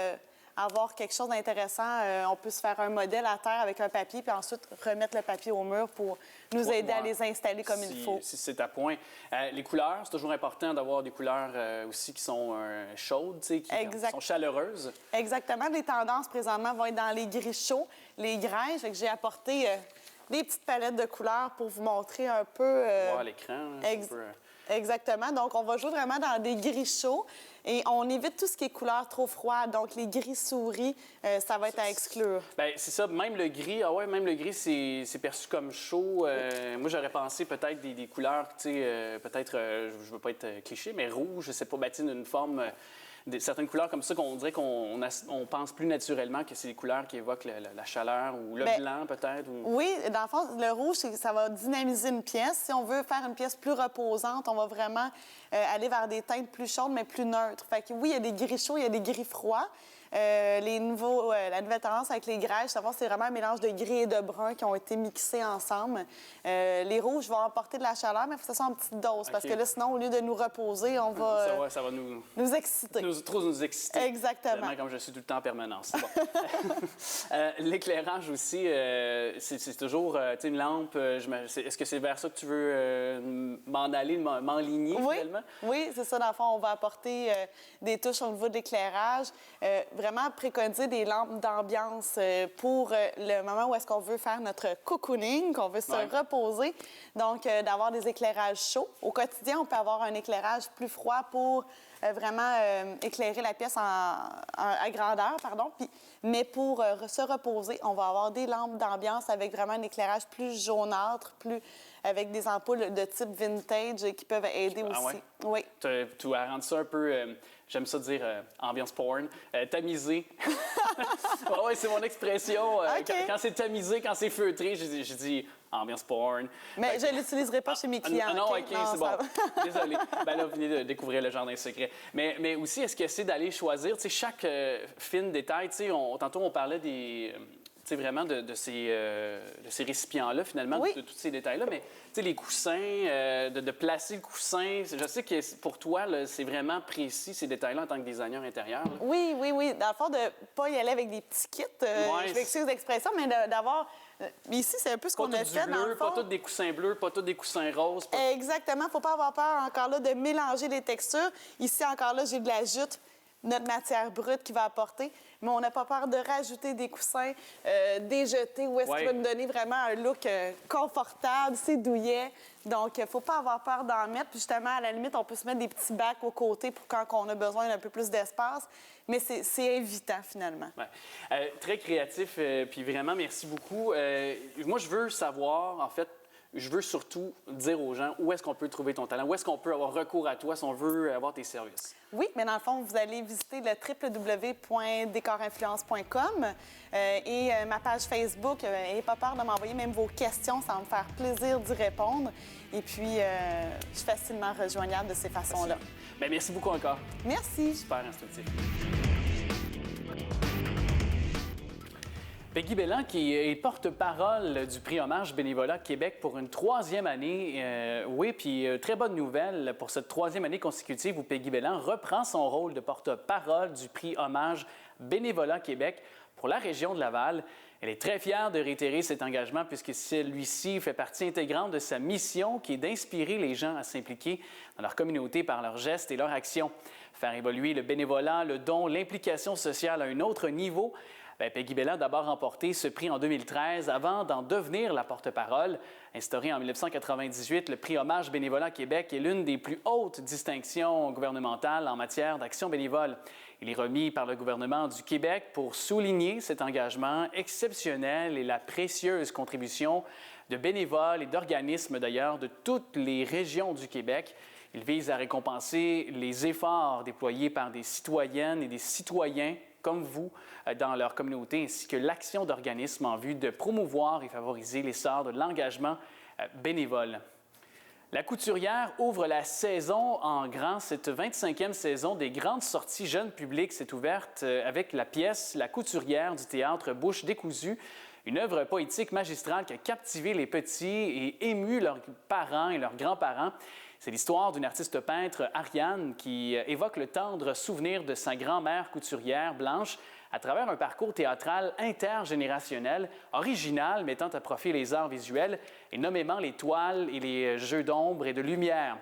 avoir quelque chose d'intéressant, on peut se faire un modèle à terre avec un papier, puis ensuite remettre le papier au mur pour nous aider à les installer comme il faut. Si c'est à point. Les couleurs, c'est toujours important d'avoir des couleurs aussi qui sont chaudes, qui sont chaleureuses. Exactement. Les tendances présentement vont être dans les gris chauds, les grèges. J'ai apporté des petites palettes de couleurs pour vous montrer un peu... voir l'écran. Exactement. Donc, on va jouer vraiment dans des gris chauds et on évite tout ce qui est couleur trop froide. Donc, les gris souris, ça va être à exclure. Bien, c'est ça. Même le gris, c'est perçu comme chaud. Moi, j'aurais pensé peut-être des couleurs, peut-être, je ne veux pas être cliché, mais rouge, je sais pas, une forme... certaines couleurs comme ça qu'on dirait qu'on pense plus naturellement que c'est des couleurs qui évoquent la chaleur ou le blanc peut-être. Oui, dans le fond, le rouge, ça va dynamiser une pièce. Si on veut faire une pièce plus reposante, on va vraiment aller vers des teintes plus chaudes mais plus neutres. Fait que oui, il y a des gris chauds, il y a des gris froids. La nouvelle tendance avec les grèges, c'est vraiment un mélange de gris et de brun qui ont été mixés ensemble. Les rouges vont apporter de la chaleur, mais il faut que ça soit en petite dose, parce que là, sinon, au lieu de nous reposer, on va, ça va nous exciter. Nous exciter. Exactement. Tellement comme je suis tout le temps en permanence. Bon. L'éclairage aussi, c'est toujours une lampe. Est-ce que c'est vers ça que tu veux m'enligner finalement? Oui, c'est ça. Dans le fond, on va apporter des touches au niveau de l'éclairage. Vraiment préconiser des lampes d'ambiance pour le moment où est-ce qu'on veut faire notre cocooning, qu'on veut se reposer. Donc, d'avoir des éclairages chauds. Au quotidien, on peut avoir un éclairage plus froid pour vraiment éclairer la pièce à grandeur, mais pour se reposer, on va avoir des lampes d'ambiance avec vraiment un éclairage plus jaunâtre, avec des ampoules de type vintage qui peuvent aider aussi. Oui. Tu as rendu ça un peu... J'aime ça dire ambiance porn. Tamisé. Oui, c'est mon expression. Quand c'est tamisé, quand c'est feutré, je dis ambiance porn. Mais je ne l'utiliserai pas chez mes clients. Non, OK, c'est bon. Désolé. Là, vous venez de découvrir le jardin secret. Mais aussi, est-ce que c'est d'aller choisir chaque fine détail? Tantôt, on parlait des... vraiment de ces récipients-là, finalement, Oui. de tous ces détails-là. Mais les coussins, de placer le coussin, je sais que pour toi, là, c'est vraiment précis, ces détails-là, en tant que designer intérieur. Là. Oui. Dans le fond, de ne pas y aller avec des petits kits, je m'excuse l'expression, mais d'avoir... ici, c'est un peu ce qu'on a fait, dans le fond. Pas tous des coussins bleus, pas tous des coussins roses. Exactement. Il ne faut pas avoir peur, encore là, de mélanger les textures. Ici, encore là, j'ai de la jute, notre matière brute qui va apporter. Mais on n'a pas peur de rajouter des coussins, des jetés, où est-ce qu'il va nous donner vraiment un look confortable, c'est douillet. Donc, il ne faut pas avoir peur d'en mettre. Puis justement, à la limite, on peut se mettre des petits bacs aux côtés pour quand on a besoin d'un peu plus d'espace. Mais c'est évitant, finalement. Ouais. Très créatif, puis vraiment, merci beaucoup. Moi, je veux savoir, en fait, je veux surtout dire aux gens où est-ce qu'on peut trouver ton talent, où est-ce qu'on peut avoir recours à toi si on veut avoir tes services. Oui, mais dans le fond, vous allez visiter le www.decorinfluence.com et ma page Facebook. N'ayez pas peur de m'envoyer même vos questions, ça va me faire plaisir d'y répondre. Et puis, je suis facilement rejoignable de ces façons-là. Bien, merci beaucoup encore. Merci. Super instructif. Peggy Belland, qui est porte-parole du prix Hommage Bénévolat Québec pour une 3e année. Oui, puis très bonne nouvelle pour cette 3e année consécutive où Peggy Belland reprend son rôle de porte-parole du prix Hommage Bénévolat Québec pour la région de Laval. Elle est très fière de réitérer cet engagement puisque celui-ci fait partie intégrante de sa mission qui est d'inspirer les gens à s'impliquer dans leur communauté par leurs gestes et leurs actions. Faire évoluer le bénévolat, le don, l'implication sociale à un autre niveau. Bien, Peggy Belland a d'abord remporté ce prix en 2013 avant d'en devenir la porte-parole. Instauré en 1998, le prix Hommage Bénévolat Québec est l'une des plus hautes distinctions gouvernementales en matière d'action bénévole. Il est remis par le gouvernement du Québec pour souligner cet engagement exceptionnel et la précieuse contribution de bénévoles et d'organismes d'ailleurs de toutes les régions du Québec. Il vise à récompenser les efforts déployés par des citoyennes et des citoyens comme vous dans leur communauté, ainsi que l'action d'organismes en vue de promouvoir et favoriser l'essor de l'engagement bénévole. La Couturière ouvre la saison en grand. Cette 25e saison des grandes sorties jeunes publics s'est ouverte avec la pièce La Couturière du théâtre Bouche décousue, une œuvre poétique magistrale qui a captivé les petits et ému leurs parents et leurs grands-parents. C'est l'histoire d'une artiste peintre, Ariane, qui évoque le tendre souvenir de sa grand-mère couturière blanche à travers un parcours théâtral intergénérationnel, original, mettant à profit les arts visuels et nommément les toiles et les jeux d'ombre et de lumière.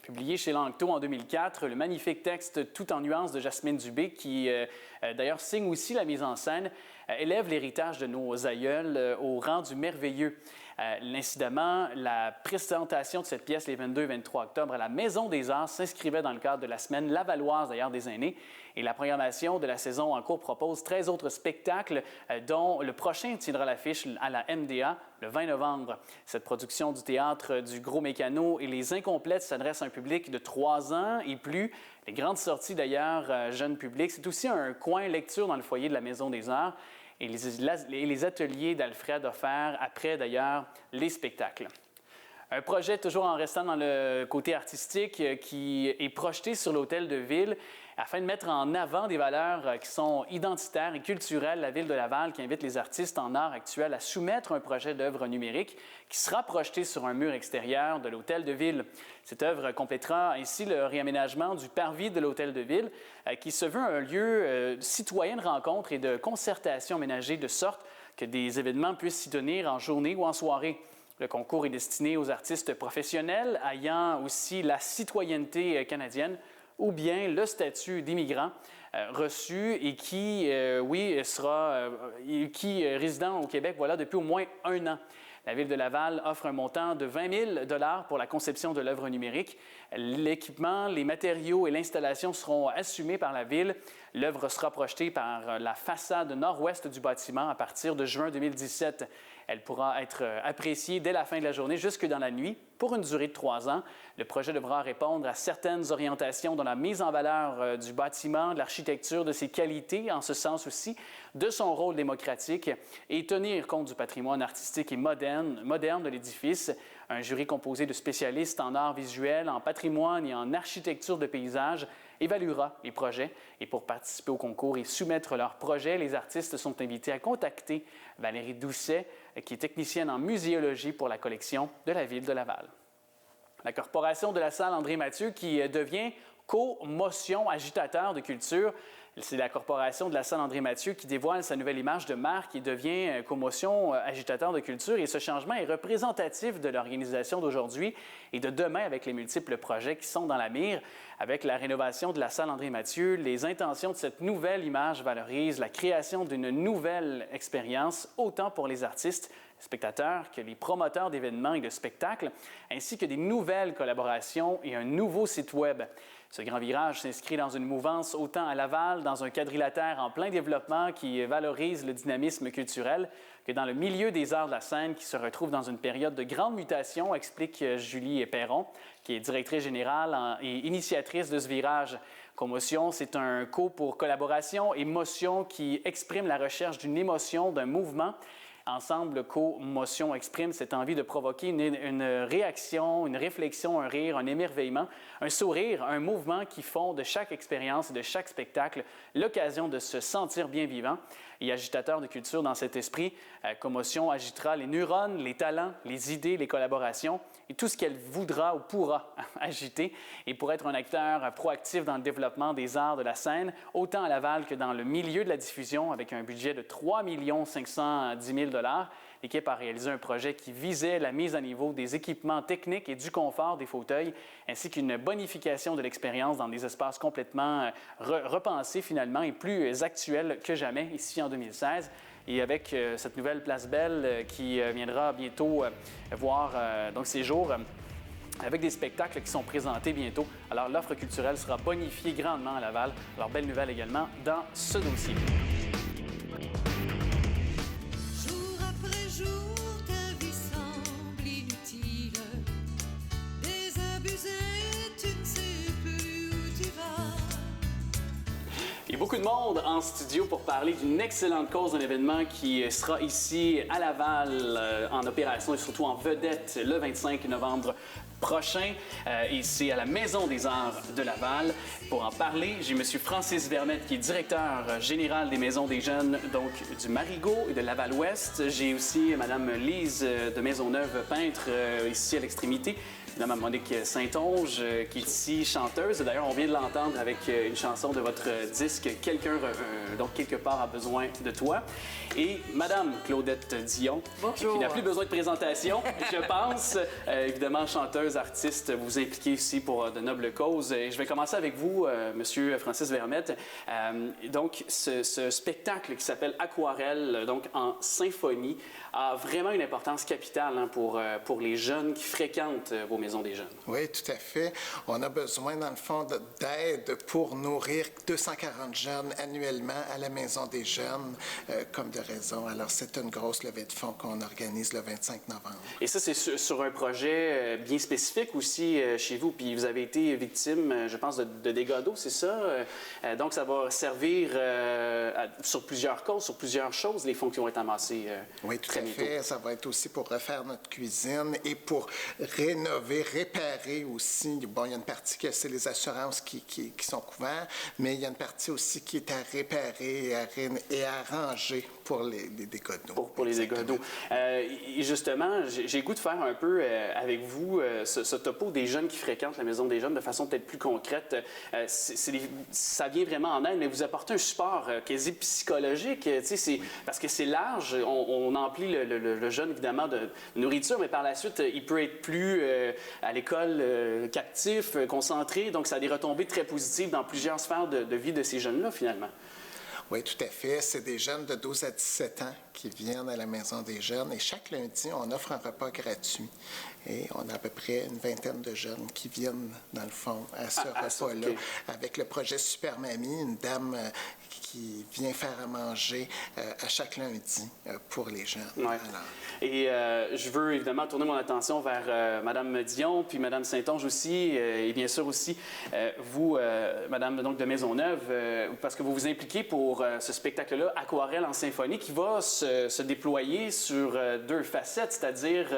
Publié chez Lanctot en 2004, le magnifique texte Tout en nuances de Jasmine Dubé, qui d'ailleurs signe aussi la mise en scène, élève l'héritage de nos aïeuls au rang du merveilleux. Incidemment, la présentation de cette pièce les 22 et 23 octobre à la Maison des Arts s'inscrivait dans le cadre de la semaine lavalloise d'ailleurs des aînés. Et la programmation de la saison en cours propose 13 autres spectacles, dont le prochain tiendra l'affiche à la MDA le 20 novembre. Cette production du théâtre du Gros Mécano et les Incomplètes s'adresse à un public de 3 ans et plus. Les grandes sorties d'ailleurs, jeunes publics, c'est aussi un coin lecture dans le foyer de la Maison des Arts. Et les ateliers d'Alfred offerts après, d'ailleurs, les spectacles. Un projet toujours en restant dans le côté artistique qui est projeté sur l'Hôtel de Ville afin de mettre en avant des valeurs qui sont identitaires et culturelles. La Ville de Laval qui invite les artistes en art actuel à soumettre un projet d'œuvre numérique qui sera projeté sur un mur extérieur de l'Hôtel de Ville. Cette œuvre complétera ainsi le réaménagement du parvis de l'Hôtel de Ville qui se veut un lieu citoyen de rencontre et de concertation aménagé de sorte que des événements puissent s'y tenir en journée ou en soirée. Le concours est destiné aux artistes professionnels ayant aussi la citoyenneté canadienne ou bien le statut d'immigrant reçu et qui, sera résident au Québec depuis au moins 1 an. La Ville de Laval offre un montant de 20 000 $ pour la conception de l'œuvre numérique. L'équipement, les matériaux et l'installation seront assumés par la Ville. L'œuvre sera projetée par la façade nord-ouest du bâtiment à partir de juin 2017. Elle pourra être appréciée dès la fin de la journée jusque dans la nuit pour une durée de 3 ans. Le projet devra répondre à certaines orientations dans la mise en valeur du bâtiment, de l'architecture, de ses qualités, en ce sens aussi, de son rôle démocratique et tenir compte du patrimoine artistique et moderne de l'édifice. Un jury composé de spécialistes en art visuel, en patrimoine et en architecture de paysage évaluera les projets. Et pour participer au concours et soumettre leurs projets, les artistes sont invités à contacter Valérie Doucet, qui est technicienne en muséologie pour la collection de la Ville de Laval. La Corporation de la salle André Mathieu qui devient Co-Motion Agitateur de culture. C'est la Corporation de la salle André Mathieu qui dévoile sa nouvelle image de marque et devient Co-Motion Agitateur de culture. Et ce changement est représentatif de l'organisation d'aujourd'hui et de demain avec les multiples projets qui sont dans la mire. Avec la rénovation de la salle André Mathieu, les intentions de cette nouvelle image valorisent la création d'une nouvelle expérience, autant pour les artistes, les spectateurs que les promoteurs d'événements et de spectacles, ainsi que des nouvelles collaborations et un nouveau site Web. Ce grand virage s'inscrit dans une mouvance autant à Laval, dans un quadrilatère en plein développement qui valorise le dynamisme culturel, que dans le milieu des arts de la scène qui se retrouve dans une période de grande mutation, explique Julie Perron, qui est directrice générale et initiatrice de ce virage. Co-Motion, c'est un co pour collaboration et motion qui exprime la recherche d'une émotion, d'un mouvement. Ensemble, Co-Motion exprime cette envie de provoquer une réaction, une réflexion, un rire, un émerveillement, un sourire, un mouvement qui font de chaque expérience et de chaque spectacle l'occasion de se sentir bien vivant. Et agitateur de culture dans cet esprit, Co-Motion agitera les neurones, les talents, les idées, les collaborations et tout ce qu'elle voudra ou pourra agiter. Et pour être un acteur proactif dans le développement des arts de la scène, autant à Laval que dans le milieu de la diffusion, avec un budget de 3 510 000 $, l'équipe a réalisé un projet qui visait la mise à niveau des équipements techniques et du confort des fauteuils, ainsi qu'une bonification de l'expérience dans des espaces complètement repensés finalement et plus actuels que jamais ici en 2016. Et avec cette nouvelle Place Belle qui viendra bientôt voir donc ces jours avec des spectacles qui sont présentés bientôt. Alors l'offre culturelle sera bonifiée grandement à Laval. Alors belle nouvelle également dans ce dossier. Il y a beaucoup de monde en studio pour parler d'une excellente cause, d'un événement qui sera ici à Laval en opération et surtout en vedette le 25 novembre prochain. Et c'est à la Maison des Arts de Laval. Pour en parler, j'ai M. Francis Vermette qui est directeur général des Maisons des Jeunes, donc du Marigot et de Laval-Ouest. J'ai aussi Mme Lise de Maisonneuve, peintre, ici à l'extrémité. Mme Monique Saint-Onge, qui est ici chanteuse. D'ailleurs, on vient de l'entendre avec une chanson de votre disque « Quelqu'un, donc quelque part, a besoin de toi ». Et Mme Claudette Dion, Bonjour. Qui n'a plus besoin de présentation, je pense. Évidemment, chanteuse, artiste, vous vous impliquez ici pour de nobles causes. Et je vais commencer avec vous, Monsieur Francis Vermette. Donc, ce spectacle qui s'appelle Aquarelle, donc en symphonie, a vraiment une importance capitale pour les jeunes qui fréquentent vos maisons des jeunes. Oui, tout à fait. On a besoin, dans le fond, d'aide pour nourrir 240 jeunes annuellement à la Maison des Jeunes, comme de raison. Alors, c'est une grosse levée de fonds qu'on organise le 25 novembre. Et ça, c'est sur un projet bien spécifique aussi chez vous. Puis vous avez été victime, je pense, de dégâts d'eau, c'est ça? Donc, ça va servir sur plusieurs causes, sur plusieurs choses, les fonds qui vont être amassés. Oui, tout à fait. Ça va être aussi pour refaire notre cuisine et pour rénover, réparer aussi. Bon, il y a une partie que c'est les assurances qui sont couvertes, mais il y a une partie aussi qui est à réparer et à ranger pour les dégâts d'eau. Pour les dégâts d'eau. Et justement, j'ai le goût de faire un peu avec vous ce topo des jeunes qui fréquentent la Maison des Jeunes de façon peut-être plus concrète. Ça vient vraiment en aide, mais vous apportez un support quasi psychologique, parce que c'est large. On emplit le jeune, évidemment, de nourriture, mais par la suite, il peut être plus à l'école captif, concentré. Donc, ça a des retombées très positives dans plusieurs sphères de vie de ces jeunes-là, finalement. Oui, tout à fait. C'est des jeunes de 12 à 17 ans qui viennent à la Maison des Jeunes. Et chaque lundi, on offre un repas gratuit. Et on a à peu près une vingtaine de jeunes qui viennent, dans le fond, à ce repas-là. Okay. Avec le projet Super Mamie, une dame qui vient faire à manger à chaque lundi pour les jeunes. Ouais. Alors... Et je veux évidemment tourner mon attention vers Mme Dion, puis Mme Saint-Onge aussi, et bien sûr aussi vous, Mme donc, de Maisonneuve, parce que vous vous impliquez pour ce spectacle-là, Aquarelle en symphonie, qui va se déployer sur deux facettes, c'est-à-dire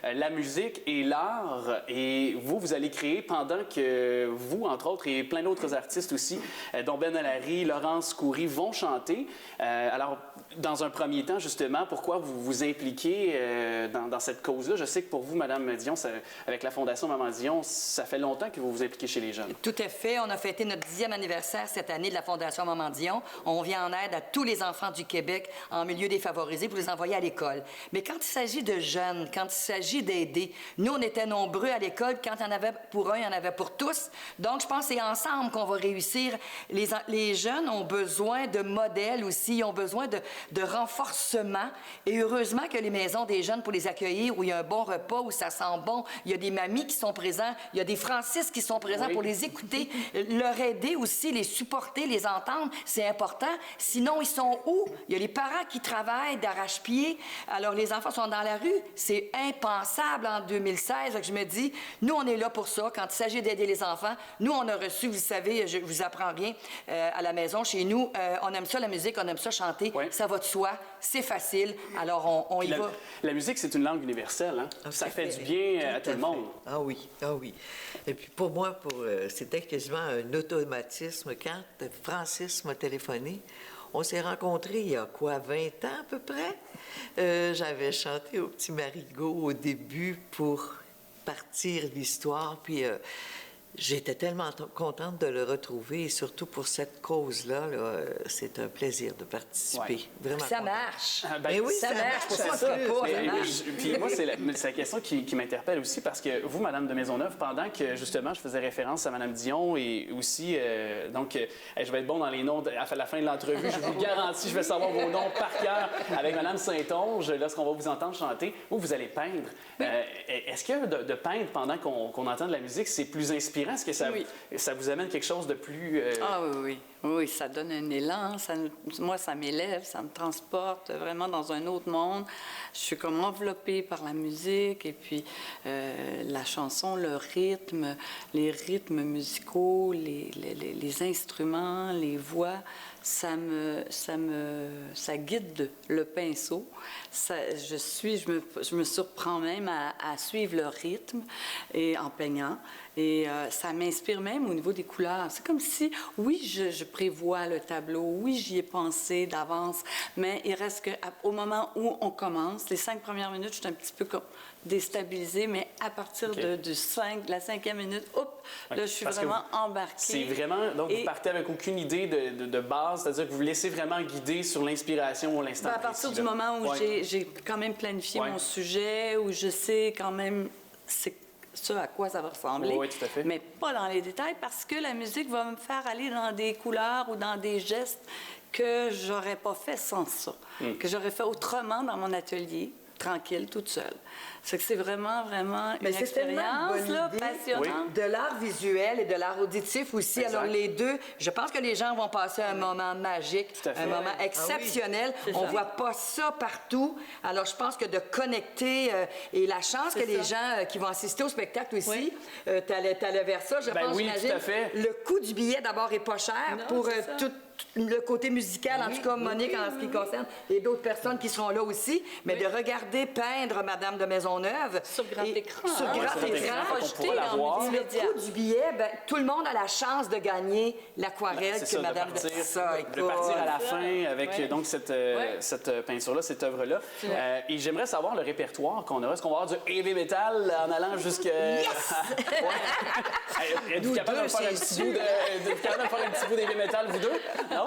la musique musique et l'art. Et vous allez créer pendant que vous, entre autres, et plein d'autres artistes aussi, dont Ben Allary, Laurence Coury, vont chanter. Alors, dans un premier temps, justement, pourquoi vous vous impliquez dans cette cause-là? Je sais que pour vous, Mme Dion, avec la Fondation Maman Dion, ça fait longtemps que vous vous impliquez chez les jeunes. Tout à fait. On a fêté notre 10e anniversaire cette année de la Fondation Maman Dion. On vient en aide à tous les enfants du Québec en milieu défavorisé pour les envoyer à l'école. Mais quand il s'agit de jeunes, quand il s'agit d'aider, nous, on était nombreux à l'école. Quand il y en avait pour un, il y en avait pour tous. Donc, je pense que c'est ensemble qu'on va réussir. Les jeunes ont besoin de modèles aussi. Ils ont besoin de renforcement. Et heureusement que les maisons des jeunes pour les accueillir, où il y a un bon repas, où ça sent bon, il y a des mamies qui sont présents, il y a des Francis qui sont présents pour les écouter, leur aider aussi, les supporter, les entendre, c'est important. Sinon, ils sont où? Il y a les parents qui travaillent d'arrache-pied. Alors, les enfants sont dans la rue. C'est impensable en 2016. Donc, je me dis, nous, on est là pour ça. Quand il s'agit d'aider les enfants, nous, on a reçu, vous savez, je vous apprends rien, à la maison, chez nous, on aime ça, la musique, on aime ça, chanter. Ça va de soi, c'est facile. Alors, on y va. La musique, c'est une langue universelle. Hein? Ça fait du bien à tout le monde. Ah oui, ah oui. Et puis pour moi, c'était quasiment un automatisme. Quand Francis m'a téléphoné, on s'est rencontrés il y a quoi, 20 ans à peu près? J'avais chanté au Petit Marigot au début pour partir l'histoire, puis j'étais tellement contente de le retrouver, et surtout pour cette cause-là, c'est un plaisir de participer. Vraiment ça marche. Ben oui, ça marche. Pourquoi ça marche? Puis moi, c'est la question qui m'interpelle aussi, parce que vous, Mme de Maisonneuve, pendant que, justement, je faisais référence à Mme Dion et aussi, je vais être bon dans les noms à la fin de l'entrevue, je vous garantis, je vais savoir vos noms par cœur avec Mme Saint-Onge, lorsqu'on va vous entendre chanter, vous allez peindre. Est-ce que de peindre pendant qu'on entend de la musique, c'est plus inspirant? Est-ce que ça vous amène quelque chose de plus... Ah oui, ça donne un élan. Moi, ça m'élève, ça me transporte vraiment dans un autre monde. Je suis comme enveloppée par la musique et puis la chanson, le rythme, les rythmes musicaux, les instruments, les voix. Ça guide le pinceau. Je me surprends même à suivre le rythme et en peignant. Et ça m'inspire même au niveau des couleurs. C'est comme si, oui, je prévois le tableau, oui, j'y ai pensé d'avance, mais il reste qu'au moment où on commence, les 5 premières minutes, je suis un petit peu déstabilisée, mais à partir de la 5e minute, là, je suis vraiment embarquée. C'est vraiment... Donc, vous partez avec aucune idée de base, c'est-à-dire que vous vous laissez vraiment guider sur l'inspiration ou l'instant précis. À partir du moment où j'ai quand même planifié mon sujet, où je sais quand même à quoi ça va ressembler, oui, tout à fait. Mais pas dans les détails, parce que la musique va me faire aller dans des couleurs ou dans des gestes que j'aurais pas fait sans ça, que j'aurais fait autrement dans mon atelier, tranquille, toute seule. C'est vraiment, vraiment une expérience passionnante. Oui. De l'art visuel et de l'art auditif aussi. Exact. Alors, les deux, je pense que les gens vont passer un moment magique, un moment exceptionnel. On ne voit pas ça partout. Alors, je pense que de connecter et la chance que les gens qui vont assister au spectacle aussi, t'allais vers ça, je pense, j'imagine. Tout à fait. Le coût du billet, d'abord, n'est pas cher pour tout le côté musical, en tout cas, Monique, en ce qui concerne, et d'autres personnes qui seront là aussi, mais de regarder peindre Madame de Maisonneuve. Sur grand écran. Sur grand écran. Le coût du billet, tout le monde a la chance de gagner l'aquarelle que Madame de partir à la fin avec donc cette peinture-là, cette œuvre-là. Et j'aimerais savoir le répertoire qu'on aura. Est-ce qu'on va avoir du heavy metal en allant jusqu'à... Êtes-vous capable de faire un petit bout d'heavy metal, vous deux? Non?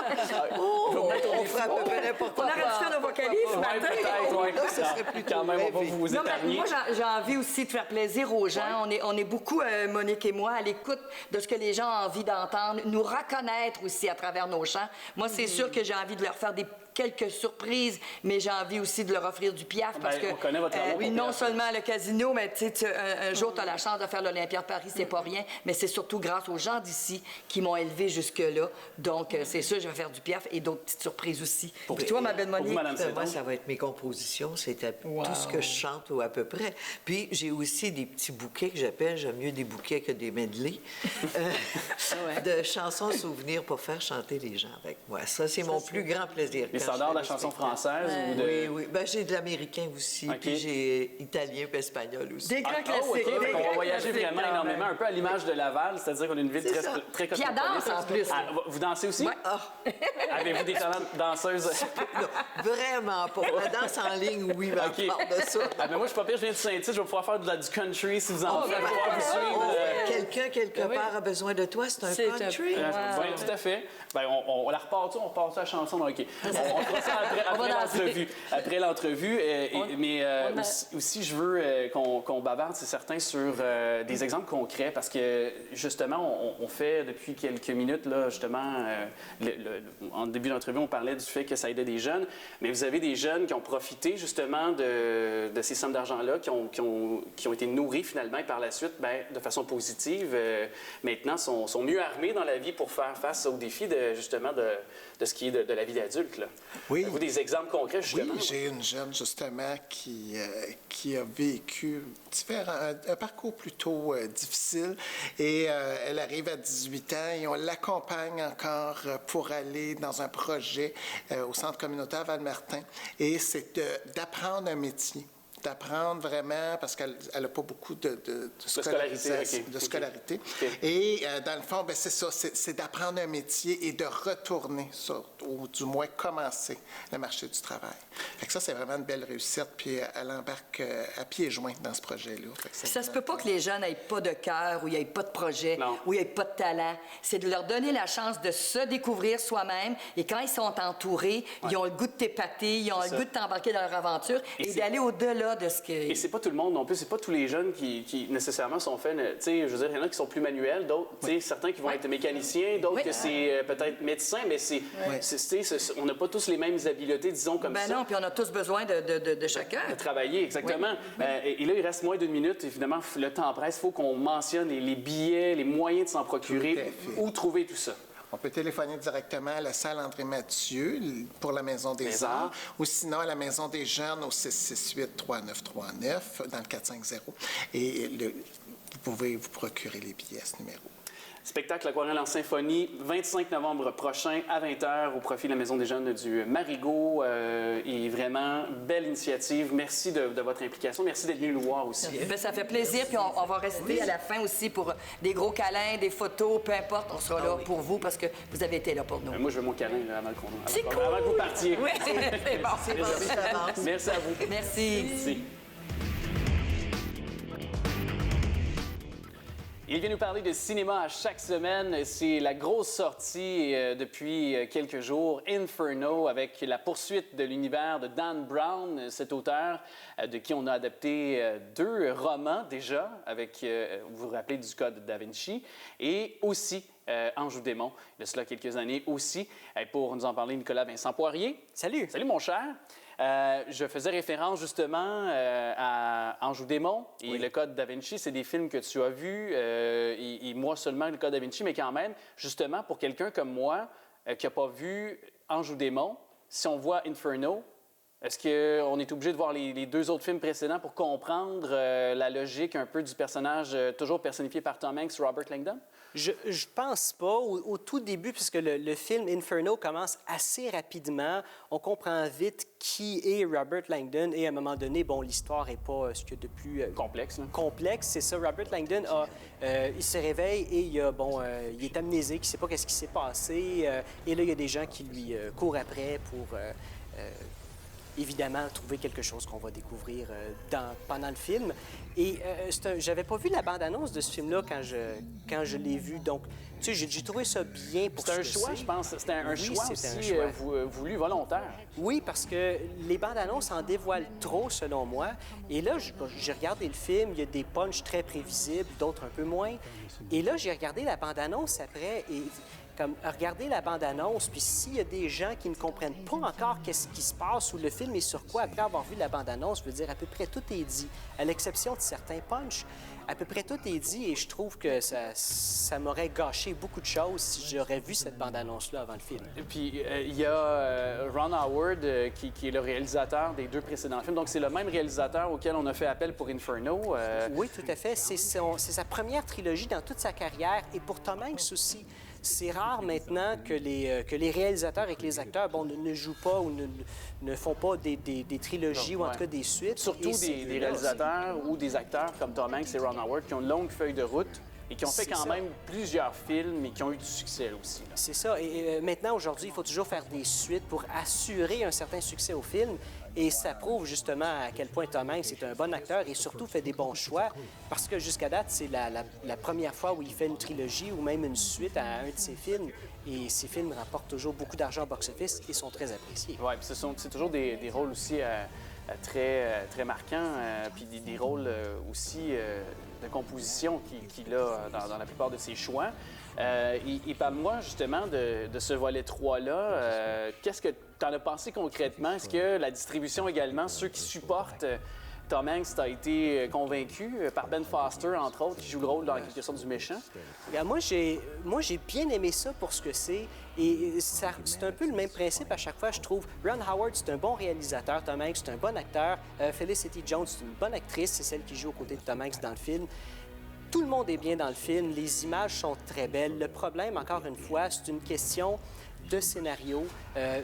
On fera à peu près n'importe quoi. On arrête de faire nos vocalises ce matin. Peut-être, ça serait plutôt quand même, on va vous épargner. Moi, j'ai envie aussi de faire plaisir aux gens. On est beaucoup, Monique et moi, à l'écoute de ce que les gens ont envie d'entendre, nous reconnaître aussi à travers nos chants. Moi, c'est sûr que j'ai envie de leur faire quelques surprises, mais j'ai envie aussi de leur offrir du Piaf parce que on connaît votre amour pour non Piaf. Seulement le casino, mais un jour tu as la chance de faire l'Olympia de Paris, c'est pas rien, mais c'est surtout grâce aux gens d'ici qui m'ont élevé jusque-là. Donc c'est sûr, je vais faire du Piaf et d'autres petites surprises aussi. Puis toi, ma belle Monique, moi, ça va être mes compositions, c'est tout ce que je chante ou à peu près. Puis j'ai aussi des petits bouquets que j'appelle, j'aime mieux des bouquets que des medley, de chansons souvenirs pour faire chanter les gens avec moi. Ça, c'est mon plus grand plaisir. standards de la chanson française? Ou de... Oui, oui. Ben, j'ai de l'américain aussi, puis j'ai italien et espagnol aussi. Des grands classiques. OK. Des On va grands voyager classiques, vraiment énormément, un peu à l'image de Laval, c'est-à-dire qu'on est une ville très, très Puis elle cosmopolite. danse, en plus. Ah, vous dansez aussi? Oui. Avez-vous des talents de danseuse? Non, vraiment pas. La danse en ligne, oui, mais OK. on parle de ça. Ah, mais moi, je suis pas pire, je viens de Saint-Tite, je vais pouvoir faire du country si vous en faites, pouvoir vous suivre. Quelqu'un, quelque part, a besoin de toi, c'est un country. Oui, tout à fait. Ben, on la repart-tu, on repart-tu à la chanson? OK. On fera ça après l'entrevue. Après l'entrevue. Mais aussi, je veux qu'on bavarde, c'est certain, sur des exemples concrets, parce que, justement, on fait depuis quelques minutes, là, justement, en début d'entrevue, on parlait du fait que ça aidait des jeunes, mais vous avez des jeunes qui ont profité, justement, de ces sommes d'argent-là, qui ont été nourris, finalement, et par la suite, ben, de façon positive, maintenant, sont mieux armés dans la vie pour faire face aux défis, justement, de ce qui est de la vie d'adulte. Oui. Avez-vous des exemples concrets, justement? Oui, j'ai une jeune, justement, qui a vécu un parcours plutôt difficile. Et elle arrive à 18 ans et on l'accompagne encore pour aller dans un projet au centre communautaire Val-Martin. Et c'est d'apprendre un métier. D'apprendre vraiment, parce qu'elle n'a pas beaucoup de scolarité. Okay. Et dans le fond, ben, c'est ça, c'est d'apprendre un métier et de retourner, ou du moins commencer le marché du travail. Fait que ça, c'est vraiment une belle réussite, puis elle embarque à pieds joints dans ce projet-là. Ça se peut pas que les jeunes n'aient pas de cœur, ou ils n'aient pas de projet, ou ils n'aient pas de talent. C'est de leur donner la chance de se découvrir soi-même, et quand ils sont entourés, ils ont le goût de t'épater, ils ont le goût de t'embarquer dans leur aventure, et d'aller au-delà de ce que... Et c'est pas tout le monde non plus, c'est pas tous les jeunes qui nécessairement sont faits, tu sais, je veux dire, il y en a qui sont plus manuels, d'autres, tu sais, certains qui vont être mécaniciens, d'autres que c'est peut-être médecin, mais on n'a pas tous les mêmes habiletés, disons, comme ça. Ben non, puis on a tous besoin de chacun. De travailler, exactement. Oui. Et là, il reste moins d'une minute, évidemment, le temps presse, il faut qu'on mentionne les billets, les moyens de s'en procurer, où trouver tout ça. On peut téléphoner directement à la salle André-Mathieu pour la Maison des Arts ou sinon à la Maison des Jeunes au 668-3939 dans le 450. Et vous pouvez vous procurer les billets à ce numéro. Spectacle Aquarelle en symphonie, 25 novembre prochain à 20h au profit de la Maison des Jeunes du Marigot. Et vraiment, belle initiative. Merci de votre implication. Merci d'être venu nous voir aussi. Bien, ça fait plaisir. Puis on va rester à la fin aussi pour des gros câlins, des photos, peu importe. On sera là pour vous parce que vous avez été là pour nous. Moi, je veux mon câlin avant que vous partiez. Oui, c'est bon. C'est bon. Merci à vous. Merci. Il vient nous parler de cinéma à chaque semaine. C'est la grosse sortie depuis quelques jours, Inferno, avec la poursuite de l'univers de Dan Brown, cet auteur de qui on a adapté 2 romans déjà, avec, vous vous rappelez, du Code da Vinci, et aussi Ange ou démon, de cela quelques années aussi. Et pour nous en parler, Nicolas Vincent Poirier. Salut! Salut, mon cher! Je faisais référence justement à Ange ou démon et le Code da Vinci. C'est des films que tu as vus, et moi seulement le Code da Vinci, mais quand même, justement, pour quelqu'un comme moi qui n'a pas vu Ange ou démon, si on voit Inferno, est-ce qu'on est obligé de voir les 2 autres films précédents pour comprendre la logique un peu du personnage toujours personnifié par Tom Hanks, Robert Langdon? Je pense pas. Au tout début, puisque le film Inferno commence assez rapidement, on comprend vite qui est Robert Langdon et à un moment donné, bon, l'histoire n'est pas ce qu'il y a de plus... complexe. Complexe, c'est ça. Robert Langdon, il se réveille et il est amnésique, il ne sait pas qu'est-ce qui s'est passé. Et là, il y a des gens qui lui courent après pour... évidemment, trouver quelque chose qu'on va découvrir pendant le film. Et j'avais pas vu la bande-annonce de ce film-là quand je l'ai vu. Donc, tu sais, j'ai trouvé ça bien pour C'était un choix, je pense. C'était un choix aussi voulu, volontaire. Oui, parce que les bandes-annonces en dévoilent trop, selon moi. Et là, j'ai regardé le film, il y a des punchs très prévisibles, d'autres un peu moins. Et là, j'ai regardé la bande-annonce après et... Comme regarder la bande-annonce, puis s'il y a des gens qui ne comprennent pas encore qu'est-ce qui se passe ou le film est sur quoi après avoir vu la bande-annonce, je veux dire, à peu près tout est dit, à l'exception de certains punchs. À peu près tout est dit et je trouve que ça m'aurait gâché beaucoup de choses si j'aurais vu cette bande-annonce-là avant le film. Et puis, il y a Ron Howard qui est le réalisateur des 2 précédents films. Donc, c'est le même réalisateur auquel on a fait appel pour Inferno. Oui, tout à fait. C'est sa première trilogie dans toute sa carrière et pour Tom Hanks aussi. c'est rare maintenant que les réalisateurs et que les acteurs ne jouent pas ou ne font pas des trilogies ou en tout cas des suites. Surtout des réalisateurs ou des acteurs comme Tom Hanks et Ron Howard qui ont une longue feuille de route et qui ont fait quand même plusieurs films et qui ont eu du succès aussi. C'est ça. Et maintenant, aujourd'hui, il faut toujours faire des suites pour assurer un certain succès au film. Et ça prouve justement à quel point Tom Hanks est un bon acteur et surtout fait des bons choix. Parce que jusqu'à date, c'est la première fois où il fait une trilogie ou même une suite à un de ses films. Et ces films rapportent toujours beaucoup d'argent au box-office et sont très appréciés. Oui, puis c'est toujours des rôles aussi très marquants, puis des rôles aussi de composition qu'il a dans la plupart de ses choix. Et parle-moi justement de ce volet 3-là. Qu'est-ce que tu en as pensé concrètement? Est-ce que la distribution également, ceux qui supportent Tom Hanks a été convaincu par Ben Foster, entre autres, qui joue le rôle dans quelque sorte du méchant? Bien, moi, j'ai bien aimé ça pour ce que c'est. Et c'est un peu le même principe à chaque fois, je trouve. Ron Howard, c'est un bon réalisateur. Tom Hanks, c'est un bon acteur. Felicity Jones, c'est une bonne actrice. C'est celle qui joue aux côtés de Tom Hanks dans le film. Tout le monde est bien dans le film. Les images sont très belles. Le problème, encore une fois, c'est une question de scénario.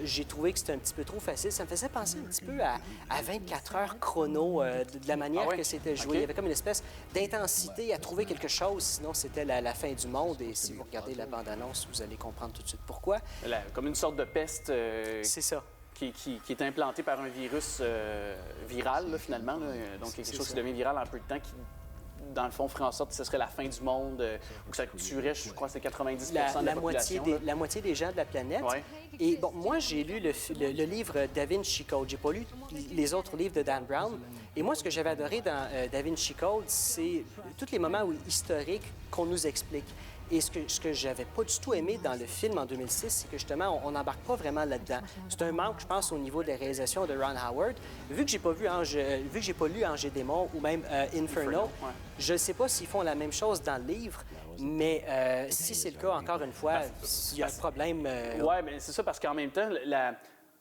J'ai trouvé que c'était un petit peu trop facile. Ça me faisait penser un petit peu à 24 heures chrono, de la manière que c'était joué. Il y avait comme une espèce d'intensité à trouver quelque chose, sinon c'était la fin du monde. Et si vous regardez la bande-annonce, vous allez comprendre tout de suite pourquoi. Comme une sorte de peste. C'est ça. Qui est implanté par un virus viral, là, finalement. Là. Donc, quelque chose qui devient viral en peu de temps, qui, dans le fond, ferait en sorte que ce serait la fin du monde, ou que ça tuerait, je crois, c'est 90 de la population. La moitié des gens de la planète. Ouais. Et bon, moi, j'ai lu le livre Da Vinci Code. J'ai pas lu les autres livres de Dan Brown. Et moi, ce que j'avais adoré dans Da Vinci Code, c'est tous les moments historiques qu'on nous explique. Et ce que j'avais pas du tout aimé dans le film en 2006, c'est que justement, on n'embarque pas vraiment là-dedans. C'est un manque, je pense, au niveau de la réalisation de Ron Howard. Vu que j'ai pas lu Ange et Démon ou même Inferno, je ne sais pas s'ils font la même chose dans le livre, mais si c'est le cas, encore une fois, il y a un problème. Oui, mais c'est ça, parce qu'en même temps,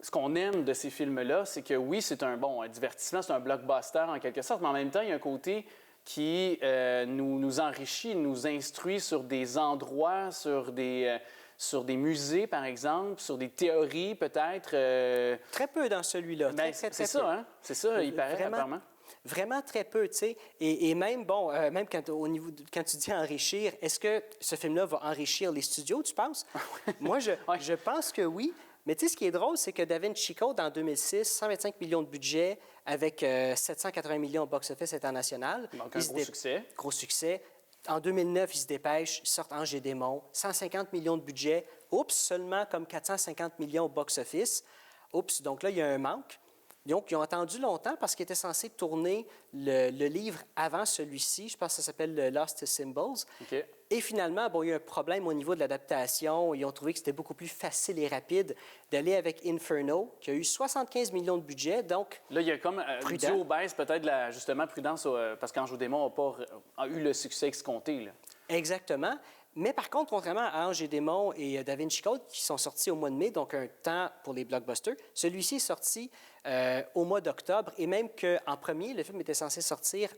ce qu'on aime de ces films-là, c'est que oui, c'est un divertissement, c'est un blockbuster en quelque sorte, mais en même temps, il y a un côté qui nous enrichit, nous instruit sur des endroits, sur des musées, par exemple, sur des théories, peut-être. Très peu dans celui-là. C'est ça, hein? C'est ça, il paraît, apparemment. Vraiment très peu, tu sais. Et même, même quand tu dis enrichir, est-ce que ce film-là va enrichir les studios, tu penses? Moi, je pense que oui. Mais tu sais, ce qui est drôle, c'est que Da Vinci Code, en 2006, 125 millions de budget avec 780 millions au box-office international. Donc, un gros succès. Gros succès. En 2009, ils se dépêchent, ils sortent Ange et Démon, 150 millions de budget. Oups, seulement comme 450 millions au box-office. Oups, donc là, il y a un manque. Donc, ils ont attendu longtemps parce qu'ils étaient censés tourner le livre avant celui-ci. Je pense que ça s'appelle Lost Symbols. Okay. Et finalement, il y a un problème au niveau de l'adaptation. Ils ont trouvé que c'était beaucoup plus facile et rapide d'aller avec Inferno, qui a eu 75 millions de budget, donc là, il y a comme dû aux baisses, peut-être, justement, prudence, parce qu'Ange et Démon n'a pas eu le succès escompté. Là. Exactement. Mais par contre, contrairement à Ange et Démon et Da Vinci Code, qui sont sortis au mois de mai, donc un temps pour les blockbusters, celui-ci est sorti au mois d'octobre, et même qu'en premier, le film était censé sortir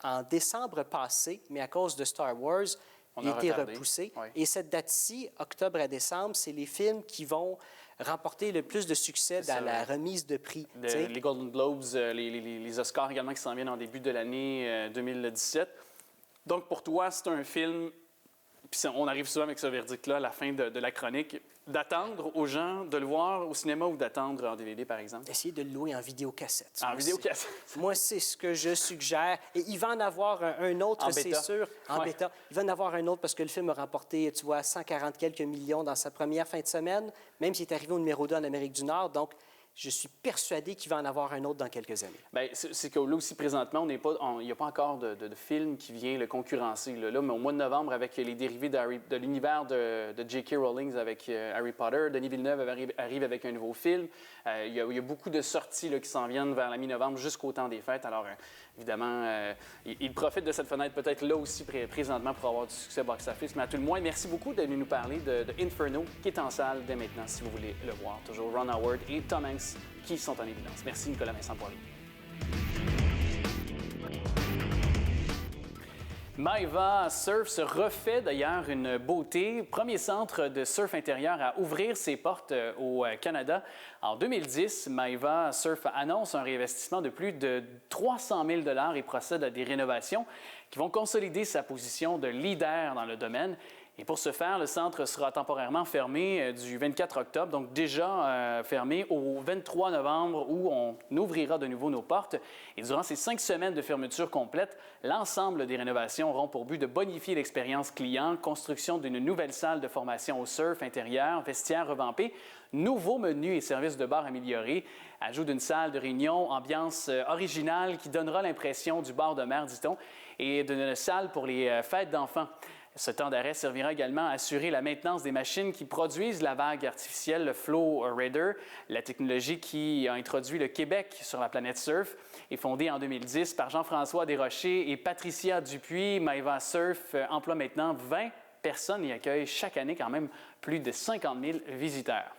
en décembre passé, mais à cause de Star Wars, il a été repoussé. Oui. Et cette date-ci, octobre à décembre, c'est les films qui vont remporter le plus de succès dans la remise de prix. Les Golden Globes, les Oscars également qui s'en viennent en début de l'année 2017. Donc, pour toi, c'est un film... Puis on arrive souvent avec ce verdict-là à la fin de la chronique, d'attendre aux gens de le voir au cinéma ou d'attendre en DVD, par exemple? Essayer de le louer en vidéocassette. En vidéocassette? Moi, c'est ce que je suggère. Et il va en avoir un autre, c'est sûr. En bêta. Il va en avoir un autre parce que le film a remporté, tu vois, 140 quelques millions dans sa première fin de semaine, même s'il est arrivé au numéro 2 en Amérique du Nord. Donc, je suis persuadé qu'il va en avoir un autre dans quelques années. Bien, c'est que là aussi, présentement, il n'y a pas encore de film qui vient le concurrencer. Là, mais au mois de novembre, avec les dérivés de l'univers de J.K. Rowling avec Harry Potter, Denis Villeneuve arrive avec un nouveau film. Il y a beaucoup de sorties là, qui s'en viennent vers la mi-novembre jusqu'au temps des fêtes. Alors, évidemment, il profite de cette fenêtre peut-être là aussi présentement pour avoir du succès box-office. Mais à tout le moins, merci beaucoup de nous parler de Inferno, qui est en salle dès maintenant, si vous voulez le voir. Toujours Ron Howard et Tom Hanks qui sont en évidence. Merci, Nicolas Vincent Poirier. Maeva Surf se refait d'ailleurs une beauté. Premier centre de surf intérieur à ouvrir ses portes au Canada. En 2010, Maeva Surf annonce un réinvestissement de plus de 300 000 $ et procède à des rénovations qui vont consolider sa position de leader dans le domaine. Et pour ce faire, le centre sera temporairement fermé du 24 octobre, donc déjà fermé au 23 novembre où on ouvrira de nouveau nos portes. Et durant ces 5 semaines de fermeture complète, l'ensemble des rénovations auront pour but de bonifier l'expérience client, construction d'une nouvelle salle de formation au surf intérieur, vestiaire revampé, nouveaux menus et services de bar améliorés, ajout d'une salle de réunion, ambiance originale qui donnera l'impression du bord de mer, dit-on, et d'une salle pour les fêtes d'enfants. Ce temps d'arrêt servira également à assurer la maintenance des machines qui produisent la vague artificielle, le Flow Raider, la technologie qui a introduit le Québec sur la planète surf et fondée en 2010 par Jean-François Desrochers et Patricia Dupuis. Maeva Surf emploie maintenant 20 personnes et accueille chaque année quand même plus de 50 000 visiteurs.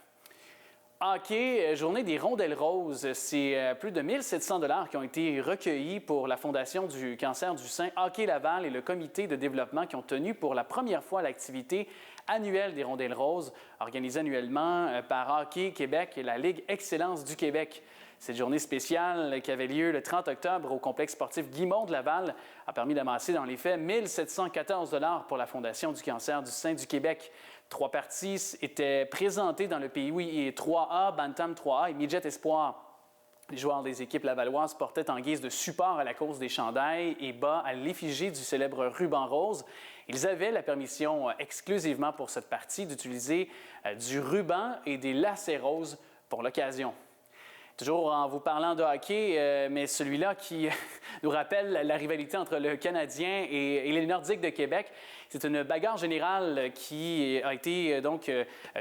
Hockey, journée des rondelles roses. C'est plus de 1 700 $ qui ont été recueillis pour la Fondation du cancer du sein Hockey Laval et le comité de développement qui ont tenu pour la première fois l'activité annuelle des rondelles roses, organisée annuellement par Hockey Québec et la Ligue Excellence du Québec. Cette journée spéciale qui avait lieu le 30 octobre au complexe sportif Guimond de Laval a permis d'amasser dans les faits 1 714 $ pour la Fondation du cancer du sein du Québec. 3 parties étaient présentées dans le pays et 3A, Bantam 3A et Midget Espoir. Les joueurs des équipes lavalloises portaient en guise de support à la cause des chandails et bas à l'effigie du célèbre ruban rose. Ils avaient la permission exclusivement pour cette partie d'utiliser du ruban et des lacets roses pour l'occasion. Toujours en vous parlant de hockey, mais celui-là qui nous rappelle la rivalité entre le Canadien et les Nordiques de Québec. C'est une bagarre générale qui a été donc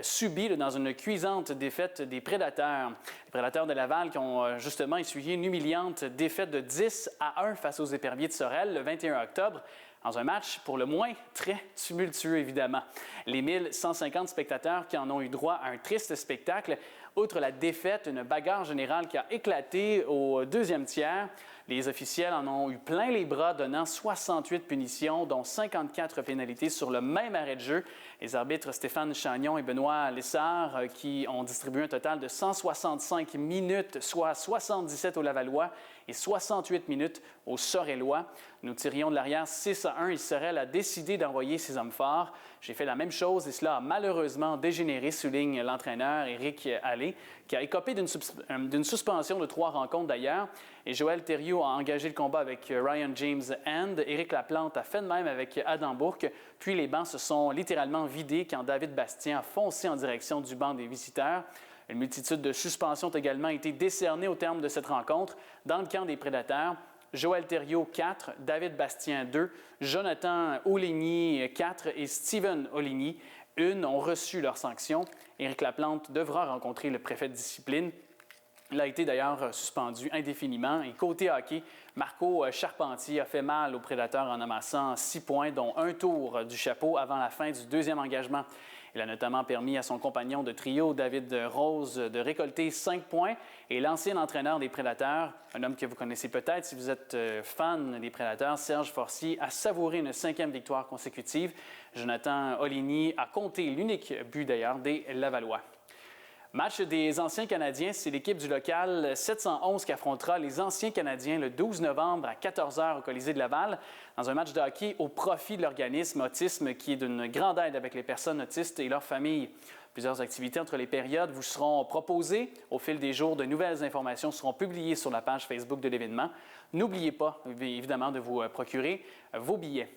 subie dans une cuisante défaite des Prédateurs. Les Prédateurs de Laval qui ont justement essuyé une humiliante défaite de 10-1 face aux Éperviers de Sorel le 21 octobre. Dans un match, pour le moins, très tumultueux, évidemment. Les 1150 spectateurs qui en ont eu droit à un triste spectacle. Outre la défaite, une bagarre générale qui a éclaté au deuxième tiers. Les officiels en ont eu plein les bras, donnant 68 punitions, dont 54 pénalités sur le même arrêt de jeu. Les arbitres Stéphane Chagnon et Benoît Lessard qui ont distribué un total de 165 minutes, soit 77 aux Lavallois et 68 minutes aux Sorellois. Nous tirions de l'arrière 6-1 et Sorel a décidé d'envoyer ses hommes forts. J'ai fait la même chose et cela a malheureusement dégénéré, souligne l'entraîneur Éric Allé, qui a écopé d'une suspension de 3 rencontres d'ailleurs. Et Joël Thériault a engagé le combat avec Ryan James Hand. Éric Laplante a fait de même avec Adam Bourque. Puis les bancs se sont littéralement vidés quand David Bastien a foncé en direction du banc des visiteurs. Une multitude de suspensions a également été décernée au terme de cette rencontre. Dans le camp des Prédateurs, Joël Thériault, 4, David Bastien, 2, Jonathan Oligny, 4 et Steven Oligny, 1, ont reçu leur sanction. Éric Laplante devra rencontrer le préfet de discipline. Il a été d'ailleurs suspendu indéfiniment. Et côté hockey, Marco Charpentier a fait mal aux Prédateurs en amassant 6 points, dont un tour du chapeau avant la fin du deuxième engagement. Il a notamment permis à son compagnon de trio, David Rose, de récolter 5 points. Et l'ancien entraîneur des Prédateurs, un homme que vous connaissez peut-être si vous êtes fan des Prédateurs, Serge Forcier, a savouré une 5e victoire consécutive. Jonathan Oligny a compté l'unique but d'ailleurs des Lavallois. Match des anciens Canadiens, c'est l'équipe du local 711 qui affrontera les anciens Canadiens le 12 novembre à 14h au Colisée de Laval dans un match de hockey au profit de l'organisme Autisme qui est d'une grande aide avec les personnes autistes et leurs familles. Plusieurs activités entre les périodes vous seront proposées. Au fil des jours, de nouvelles informations seront publiées sur la page Facebook de l'événement. N'oubliez pas, évidemment, de vous procurer vos billets.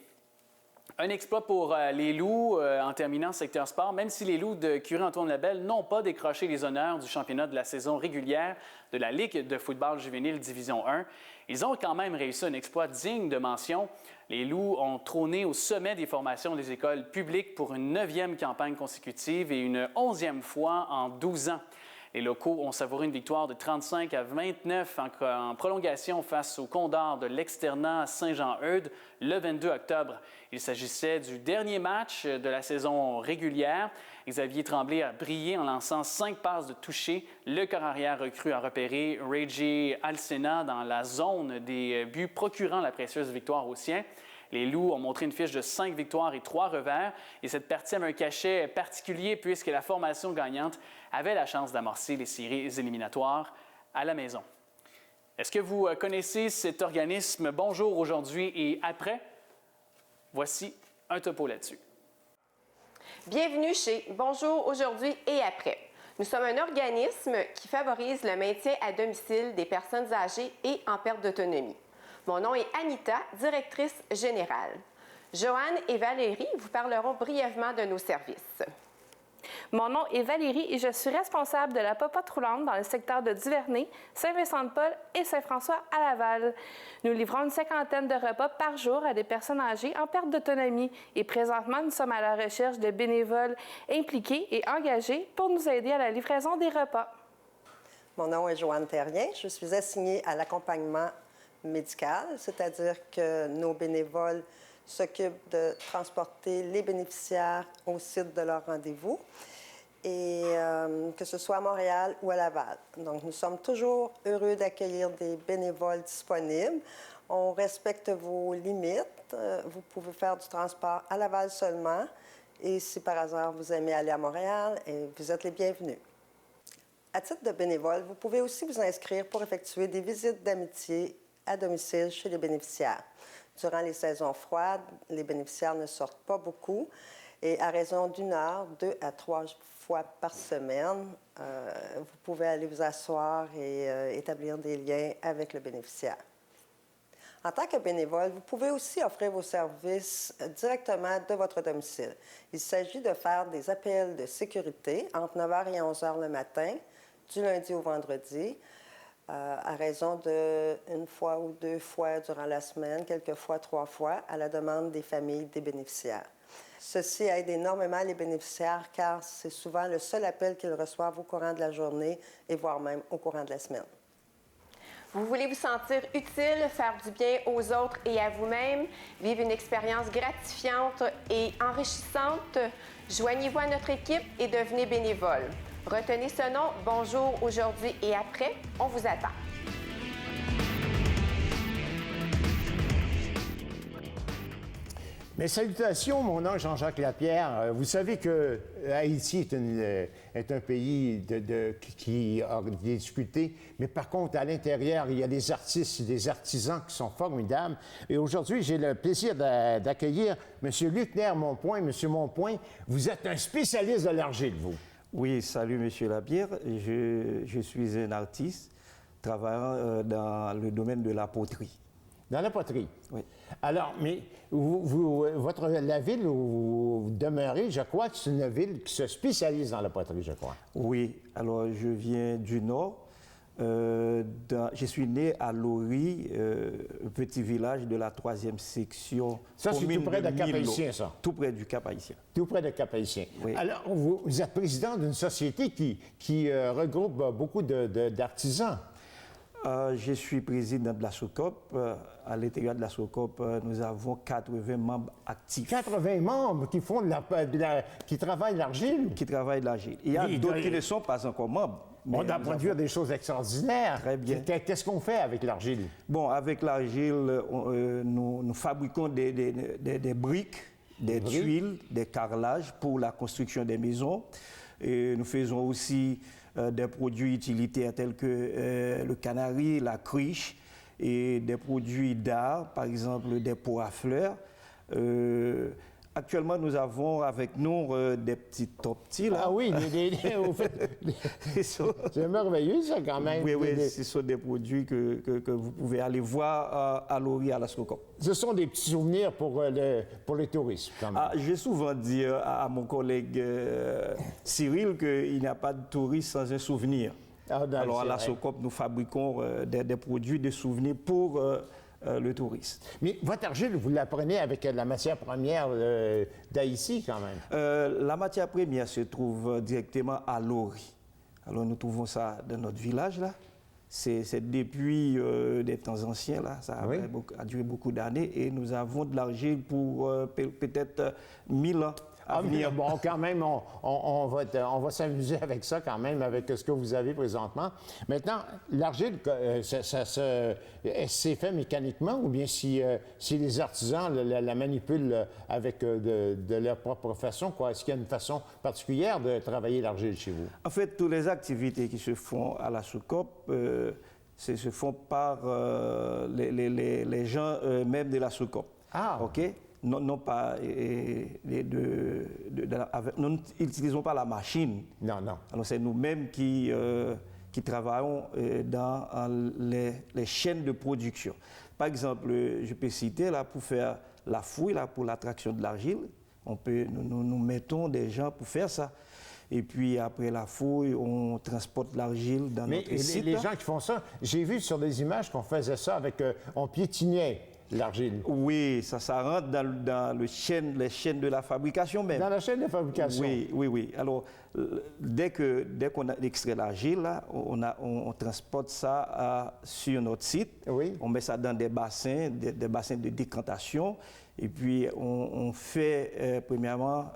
Un exploit pour les Loups en terminant secteur sport, même si les Loups de Curie-Antoine-Labelle n'ont pas décroché les honneurs du championnat de la saison régulière de la Ligue de football juvénile Division 1. Ils ont quand même réussi un exploit digne de mention. Les Loups ont trôné au sommet des formations des écoles publiques pour une 9e campagne consécutive et une 11e fois en 12 ans. Les locaux ont savouré une victoire de 35-29 en prolongation face aux Condors de l'externat Saint-Jean-Eudes le 22 octobre. Il s'agissait du dernier match de la saison régulière. Xavier Tremblay a brillé en lançant 5 passes de toucher. Le corps arrière recru a repéré Reggie Alsena dans la zone des buts procurant la précieuse victoire aux siens. Les Loups ont montré une fiche de 5 victoires et 3 revers. Et cette partie avait un cachet particulier puisque la formation gagnante avait la chance d'amorcer les séries éliminatoires à la maison. Est-ce que vous connaissez cet organisme Bonjour aujourd'hui et après? Voici un topo là-dessus. Bienvenue chez Bonjour aujourd'hui et après. Nous sommes un organisme qui favorise le maintien à domicile des personnes âgées et en perte d'autonomie. Mon nom est Anita, directrice générale. Joanne et Valérie vous parleront brièvement de nos services. Mon nom est Valérie et je suis responsable de la popote roulante dans le secteur de Duvernay, Saint-Vincent-de-Paul et Saint-François à Laval. Nous livrons une 50aine de repas par jour à des personnes âgées en perte d'autonomie et présentement, nous sommes à la recherche de bénévoles impliqués et engagés pour nous aider à la livraison des repas. Mon nom est Joanne Terrien. Je suis assignée à l'accompagnement médical, c'est-à-dire que nos bénévoles s'occupent de transporter les bénéficiaires au site de leur rendez-vous, et que ce soit à Montréal ou à Laval. Donc, nous sommes toujours heureux d'accueillir des bénévoles disponibles. On respecte vos limites. Vous pouvez faire du transport à Laval seulement. Et si par hasard vous aimez aller à Montréal, vous êtes les bienvenus. À titre de bénévole, vous pouvez aussi vous inscrire pour effectuer des visites d'amitié à domicile chez les bénéficiaires. Durant les saisons froides, les bénéficiaires ne sortent pas beaucoup et à raison d'1 heure, 2 à 3 fois par semaine, vous pouvez aller vous asseoir et établir des liens avec le bénéficiaire. En tant que bénévole, vous pouvez aussi offrir vos services directement de votre domicile. Il s'agit de faire des appels de sécurité entre 9h et 11h le matin, du lundi au vendredi, à raison de 1 fois ou 2 fois durant la semaine, quelquefois 3 fois, à la demande des familles des bénéficiaires. Ceci aide énormément les bénéficiaires car c'est souvent le seul appel qu'ils reçoivent au courant de la journée et voire même au courant de la semaine. Vous voulez vous sentir utile, faire du bien aux autres et à vous-même, vivre une expérience gratifiante et enrichissante? Joignez-vous à notre équipe et devenez bénévole. Retenez ce nom, Bonjour aujourd'hui et après, on vous attend. Mes salutations, mon nom est Jean-Jacques Lapierre. Vous savez que Haïti est un pays qui a des difficultés, mais par contre, à l'intérieur, il y a des artistes et des artisans qui sont formidables. Et aujourd'hui, j'ai le plaisir d'accueillir M. Luc Monpoint. M. Monpoint, vous êtes un spécialiste de l'argile, vous. Oui, salut M. Lapierre. Je suis un artiste travaillant dans le domaine de la poterie. Dans la poterie? Oui. Alors, mais la ville où vous demeurez, je crois que c'est une ville qui se spécialise dans la poterie, je crois. Oui. Alors, je viens du Nord. Je suis né à Laurie, un petit village de la 3e section. Ça, c'est tout près de Cap-Haïtien, ça? Tout près du Cap-Haïtien. Tout près de Cap-Haïtien. Oui. Alors, vous êtes président d'une société qui regroupe beaucoup d'artisans. Je suis président de la SOCOP. À l'intérieur de la SOCOP, nous avons 80 membres actifs. 80 membres qui font qui travaillent l'argile? Qui travaillent l'argile. Il y a d'autres qui ne sont pas encore membres. On doit produire des choses extraordinaires. Très bien. Qu'est-ce qu'on fait avec l'argile? Bon, avec l'argile, nous fabriquons des briques, des tuiles, des carrelages pour la construction des maisons. Et nous faisons aussi des produits utilitaires tels que le canari, la cruche et des produits d'art, par exemple des pots à fleurs. Actuellement, nous avons avec nous des petits tortillas. Ah oui, c'est merveilleux ça quand même. Oui, oui, ce sont des produits que vous pouvez aller voir à Laurie, à la SOCOP. Ce sont des petits souvenirs pour le tourisme quand même. J'ai souvent dit à mon collègue Cyril qu'il n'y a pas de tourisme sans un souvenir. Alors à la SOCOP, nous fabriquons des produits, des souvenirs pour le tourisme. Mais votre argile, vous la prenez avec la matière première d'Haïti quand même? La matière première se trouve directement à Laurie. Alors nous trouvons ça dans notre village là. C'est depuis des temps anciens là, ça a duré beaucoup d'années et nous avons de l'argile pour peut-être 1000 ans. à venir. Bon, quand même, on va s'amuser avec ça, quand même, avec ce que vous avez présentement. Maintenant, l'argile, c'est fait mécaniquement ou bien si les artisans la manipulent avec de leur propre façon, quoi? Est-ce qu'il y a une façon particulière de travailler l'argile chez vous? En fait, toutes les activités qui se font à la Soucoupe se font par les gens même de la Soucoupe. Ah! OK? Non pas nous n'utilisons pas la machine. Non. Alors c'est nous-mêmes qui travaillons dans les chaînes de production. Par exemple, je peux citer là pour faire la fouille là pour l'extraction de l'argile, nous mettons des gens pour faire ça. Et puis après la fouille, on transporte l'argile dans notre site. Mais les gens qui font ça, j'ai vu sur des images qu'on faisait ça avec, on piétinait l'argile. Oui, ça rentre dans les chaînes de la fabrication même. Dans la chaîne de fabrication? Oui. Alors, dès qu'on a extrait l'argile, on transporte ça sur notre site. Oui. On met ça dans des bassins de décantation. Et puis, on fait, premièrement,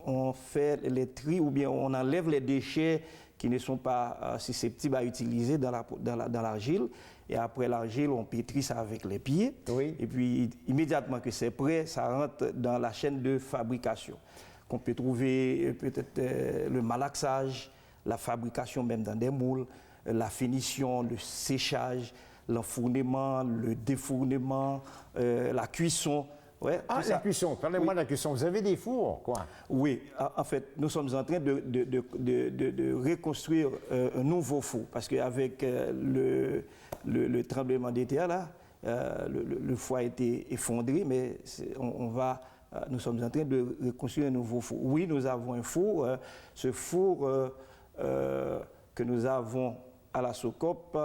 on fait les tri ou bien on enlève les déchets qui ne sont pas susceptibles à utiliser dans l'argile. Et après l'argile, on pétrit ça avec les pieds. Oui. Et puis, immédiatement que c'est prêt, ça rentre dans la chaîne de fabrication. Qu'on peut trouver peut-être le malaxage, la fabrication même dans des moules, la finition, le séchage, l'enfournement, le défournement, la cuisson. Ouais, la cuisson. Parlez-moi de la cuisson. Vous avez des fours, quoi? Oui. En fait, nous sommes en train de reconstruire un nouveau four parce qu'avec le tremblement de terre, là, le four a été effondré, mais nous sommes en train de reconstruire un nouveau four. Oui, nous avons un four. Ce four que nous avons à la Soucoupe,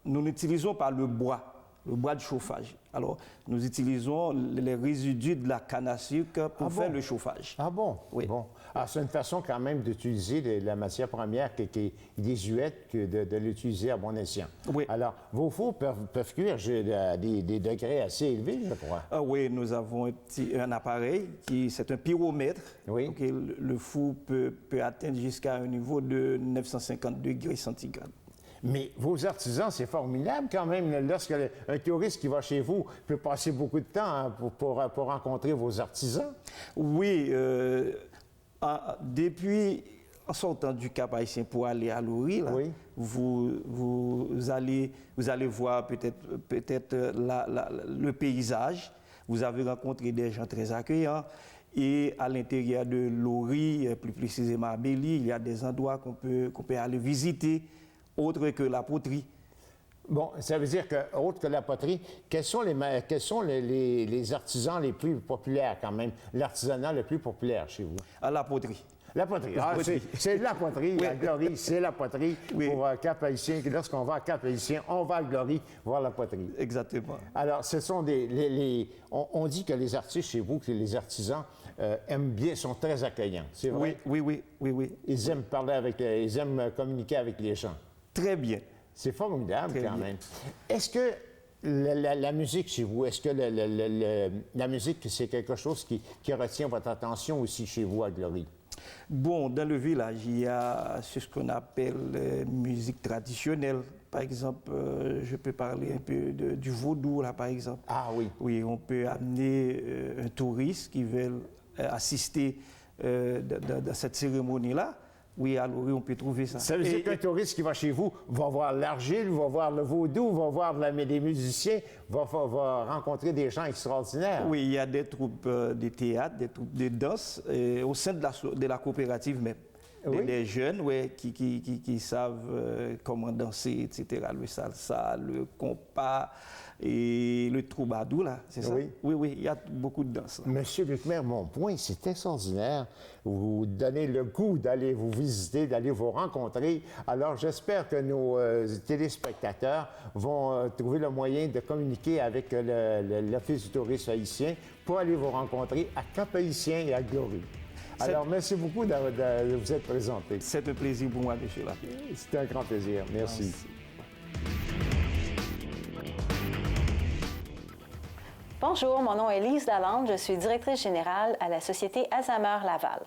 nous n'utilisons pas le bois de chauffage. Alors, nous utilisons les résidus de la canne à sucre pour faire le chauffage. Ah bon? Oui. Bon. Alors, c'est une façon quand même d'utiliser la matière première qui est désuète que de l'utiliser à bon escient. Oui. Alors, vos fours peuvent cuire à des degrés assez élevés, je crois. Oui, nous avons un appareil c'est un pyromètre. Oui. Donc, le four peut atteindre jusqu'à un niveau de 950 degrés centigrades. Mais vos artisans, c'est formidable quand même. Lorsque un touriste qui va chez vous peut passer beaucoup de temps pour rencontrer vos artisans. Oui. Depuis en sortant du Cap-Haïtien pour aller à Lori, vous allez voir peut-être le paysage. Vous avez rencontré des gens très accueillants. Et à l'intérieur de Lori, plus précisément à Béli, il y a des endroits qu'on peut aller visiter. Autre que la poterie. Bon, ça veut dire que, autre que la poterie, quels sont les artisans les plus populaires quand même, l'artisanat le plus populaire chez vous? La poterie. La poterie. C'est la poterie. Oui. À Glory, c'est la poterie. Oui. Pour Cap-Haïtien. Lorsqu'on va à Cap-Haïtien, on va à Glory voir la poterie. Exactement. Alors, ce sont on dit que les artistes chez vous, que les artisans aiment bien, sont très accueillants. C'est vrai? Oui. Ils aiment ils aiment communiquer avec les gens. Très bien. C'est formidable quand même. Est-ce que la musique chez vous, est-ce que la musique, c'est quelque chose qui retient votre attention aussi chez vous à Glory? Bon, dans le village, il y a ce qu'on appelle musique traditionnelle. Par exemple, je peux parler un peu du vaudou, là, par exemple. Ah oui. Oui, on peut amener un touriste qui veut assister dans cette cérémonie-là. Oui, alors on peut trouver ça. Ça veut dire qu'un touriste qui va chez vous va voir l'argile, va voir le vaudou, va voir des musiciens, va rencontrer des gens extraordinaires. Oui, il y a des troupes de théâtre, des troupes de danse au sein de la coopérative même. Oui. Des jeunes qui savent comment danser, etc. Le salsa, le compas et le troubadour, là, c'est ça? Oui, il y a beaucoup de danse. Monsieur Luc-Maire, mon point, c'est extraordinaire. Vous donnez le goût d'aller vous visiter, d'aller vous rencontrer. Alors, j'espère que nos téléspectateurs vont trouver le moyen de communiquer avec l'Office du tourisme haïtien pour aller vous rencontrer à Cap-Haïtien et à Glory. Alors, merci beaucoup de vous être présenté. C'est un plaisir pour moi, M. Lapierre. C'était un grand plaisir. Merci. Bonjour, mon nom est Lise Lalande, je suis directrice générale à la Société Alzheimer Laval.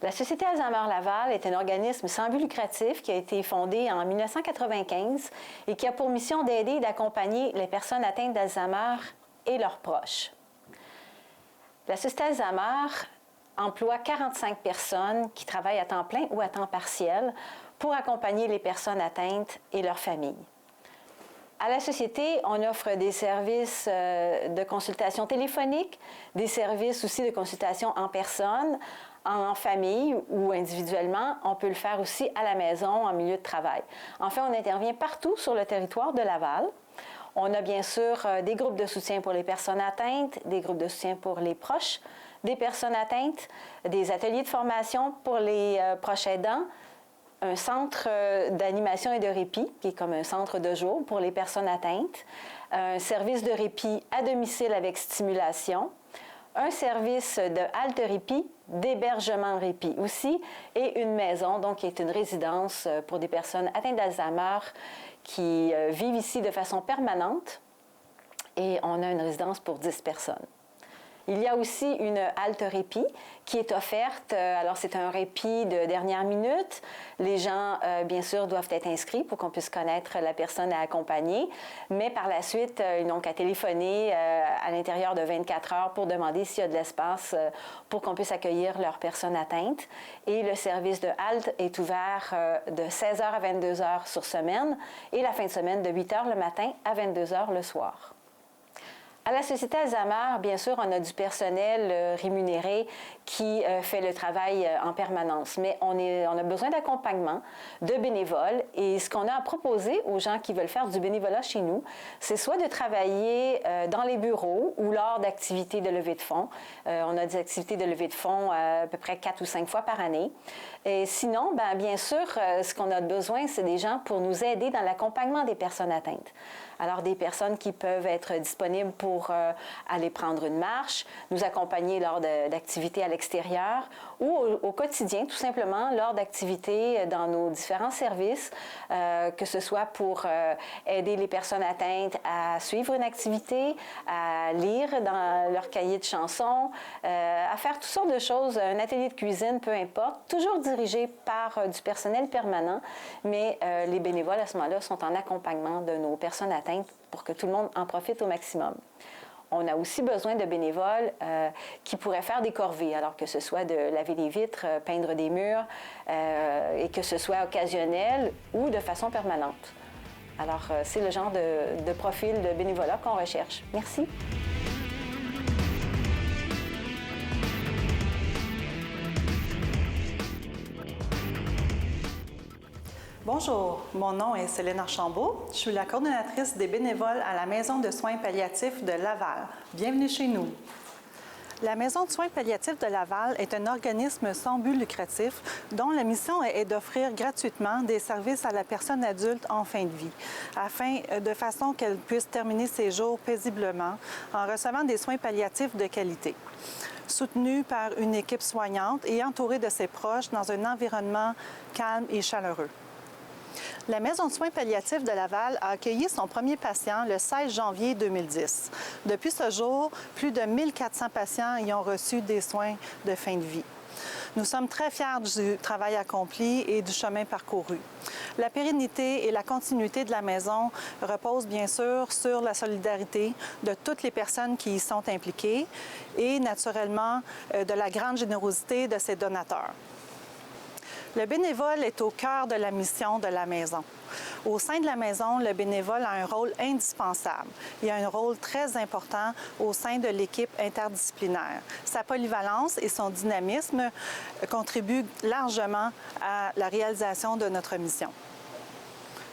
La Société Alzheimer Laval est un organisme sans but lucratif qui a été fondé en 1995 et qui a pour mission d'aider et d'accompagner les personnes atteintes d'Alzheimer et leurs proches. La Société Alzheimer emploie 45 personnes qui travaillent à temps plein ou à temps partiel pour accompagner les personnes atteintes et leurs familles. À la Société, on offre des services de consultation téléphonique, des services aussi de consultation en personne, en famille ou individuellement. On peut le faire aussi à la maison, en milieu de travail. Enfin, on intervient partout sur le territoire de Laval. On a bien sûr des groupes de soutien pour les personnes atteintes, des groupes de soutien pour les proches des personnes atteintes, des ateliers de formation pour les proches aidants, un centre d'animation et de répit, qui est comme un centre de jour pour les personnes atteintes, un service de répit à domicile avec stimulation, un service de halte répit, d'hébergement répit aussi, et une maison, donc qui est une résidence pour des personnes atteintes d'Alzheimer qui vivent ici de façon permanente, et on a une résidence pour 10 personnes. Il y a aussi une halte répit qui est offerte. Alors, c'est un répit de dernière minute. Les gens, bien sûr, doivent être inscrits pour qu'on puisse connaître la personne à accompagner. Mais par la suite, ils n'ont qu'à téléphoner à l'intérieur de 24 heures pour demander s'il y a de l'espace pour qu'on puisse accueillir leur personne atteinte. Et le service de halte est ouvert de 16h à 22h sur semaine et la fin de semaine de 8h le matin à 22h le soir. À la Société Alzheimer, bien sûr, on a du personnel rémunéré qui fait le travail en permanence, mais on a besoin d'accompagnement, de bénévoles. Et ce qu'on a à proposer aux gens qui veulent faire du bénévolat chez nous, c'est soit de travailler dans les bureaux ou lors d'activités de levée de fonds. On a des activités de levée de fonds à peu près 4 ou 5 fois par année. Et sinon, bien sûr, ce qu'on a besoin, c'est des gens pour nous aider dans l'accompagnement des personnes atteintes. Alors, des personnes qui peuvent être disponibles pour aller prendre une marche, nous accompagner lors d'activités à l'extérieur ou au quotidien, tout simplement, lors d'activités dans nos différents services, que ce soit pour aider les personnes atteintes à suivre une activité, à lire dans leur cahier de chansons, à faire toutes sortes de choses, un atelier de cuisine, peu importe, toujours dirigé par du personnel permanent, mais les bénévoles, à ce moment-là, sont en accompagnement de nos personnes atteintes pour que tout le monde en profite au maximum. On a aussi besoin de bénévoles qui pourraient faire des corvées, alors que ce soit de laver les vitres, peindre des murs, et que ce soit occasionnel ou de façon permanente. Alors, c'est le genre de profil de bénévolat qu'on recherche. Merci. Bonjour, mon nom est Céline Archambault. Je suis la coordonnatrice des bénévoles à la Maison de soins palliatifs de Laval. Bienvenue chez nous. La Maison de soins palliatifs de Laval est un organisme sans but lucratif dont la mission est d'offrir gratuitement des services à la personne adulte en fin de vie, de façon qu'elle puisse terminer ses jours paisiblement en recevant des soins palliatifs de qualité. Soutenue par une équipe soignante et entourée de ses proches dans un environnement calme et chaleureux. La Maison de soins palliatifs de Laval a accueilli son premier patient le 16 janvier 2010. Depuis ce jour, plus de 1400 patients y ont reçu des soins de fin de vie. Nous sommes très fiers du travail accompli et du chemin parcouru. La pérennité et la continuité de la maison reposent bien sûr sur la solidarité de toutes les personnes qui y sont impliquées et naturellement de la grande générosité de ses donateurs. Le bénévole est au cœur de la mission de la maison. Au sein de la maison, le bénévole a un rôle indispensable. Il a un rôle très important au sein de l'équipe interdisciplinaire. Sa polyvalence et son dynamisme contribuent largement à la réalisation de notre mission.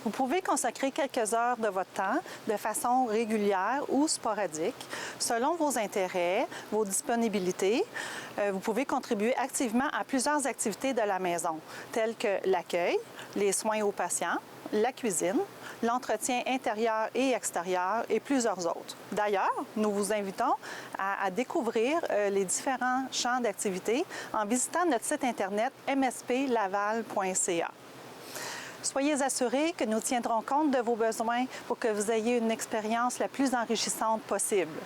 Vous pouvez consacrer quelques heures de votre temps de façon régulière ou sporadique, selon vos intérêts, vos disponibilités. Vous pouvez contribuer activement à plusieurs activités de la maison, telles que l'accueil, les soins aux patients, la cuisine, l'entretien intérieur et extérieur et plusieurs autres. D'ailleurs, nous vous invitons à découvrir les différents champs d'activité en visitant notre site Internet msplaval.ca. Soyez assurés que nous tiendrons compte de vos besoins pour que vous ayez une expérience la plus enrichissante possible.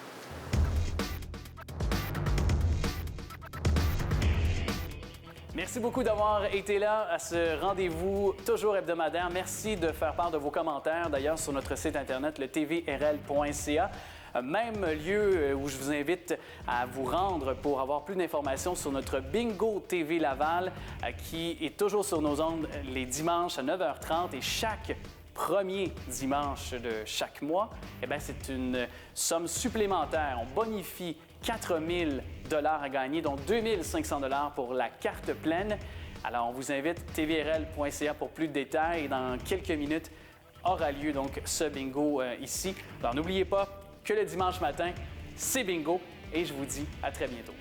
Merci beaucoup d'avoir été là à ce rendez-vous toujours hebdomadaire. Merci de faire part de vos commentaires, d'ailleurs, sur notre site Internet, le tvrl.ca. Même lieu où je vous invite à vous rendre pour avoir plus d'informations sur notre Bingo TV Laval, qui est toujours sur nos ondes les dimanches à 9h30 et chaque premier dimanche de chaque mois, eh bien, c'est une somme supplémentaire. On bonifie 4 000 $ à gagner, dont 2 500 $ pour la carte pleine. Alors, on vous invite tvrl.ca pour plus de détails. Et dans quelques minutes, aura lieu donc ce bingo ici. Alors, n'oubliez pas que le dimanche matin, c'est bingo et je vous dis à très bientôt.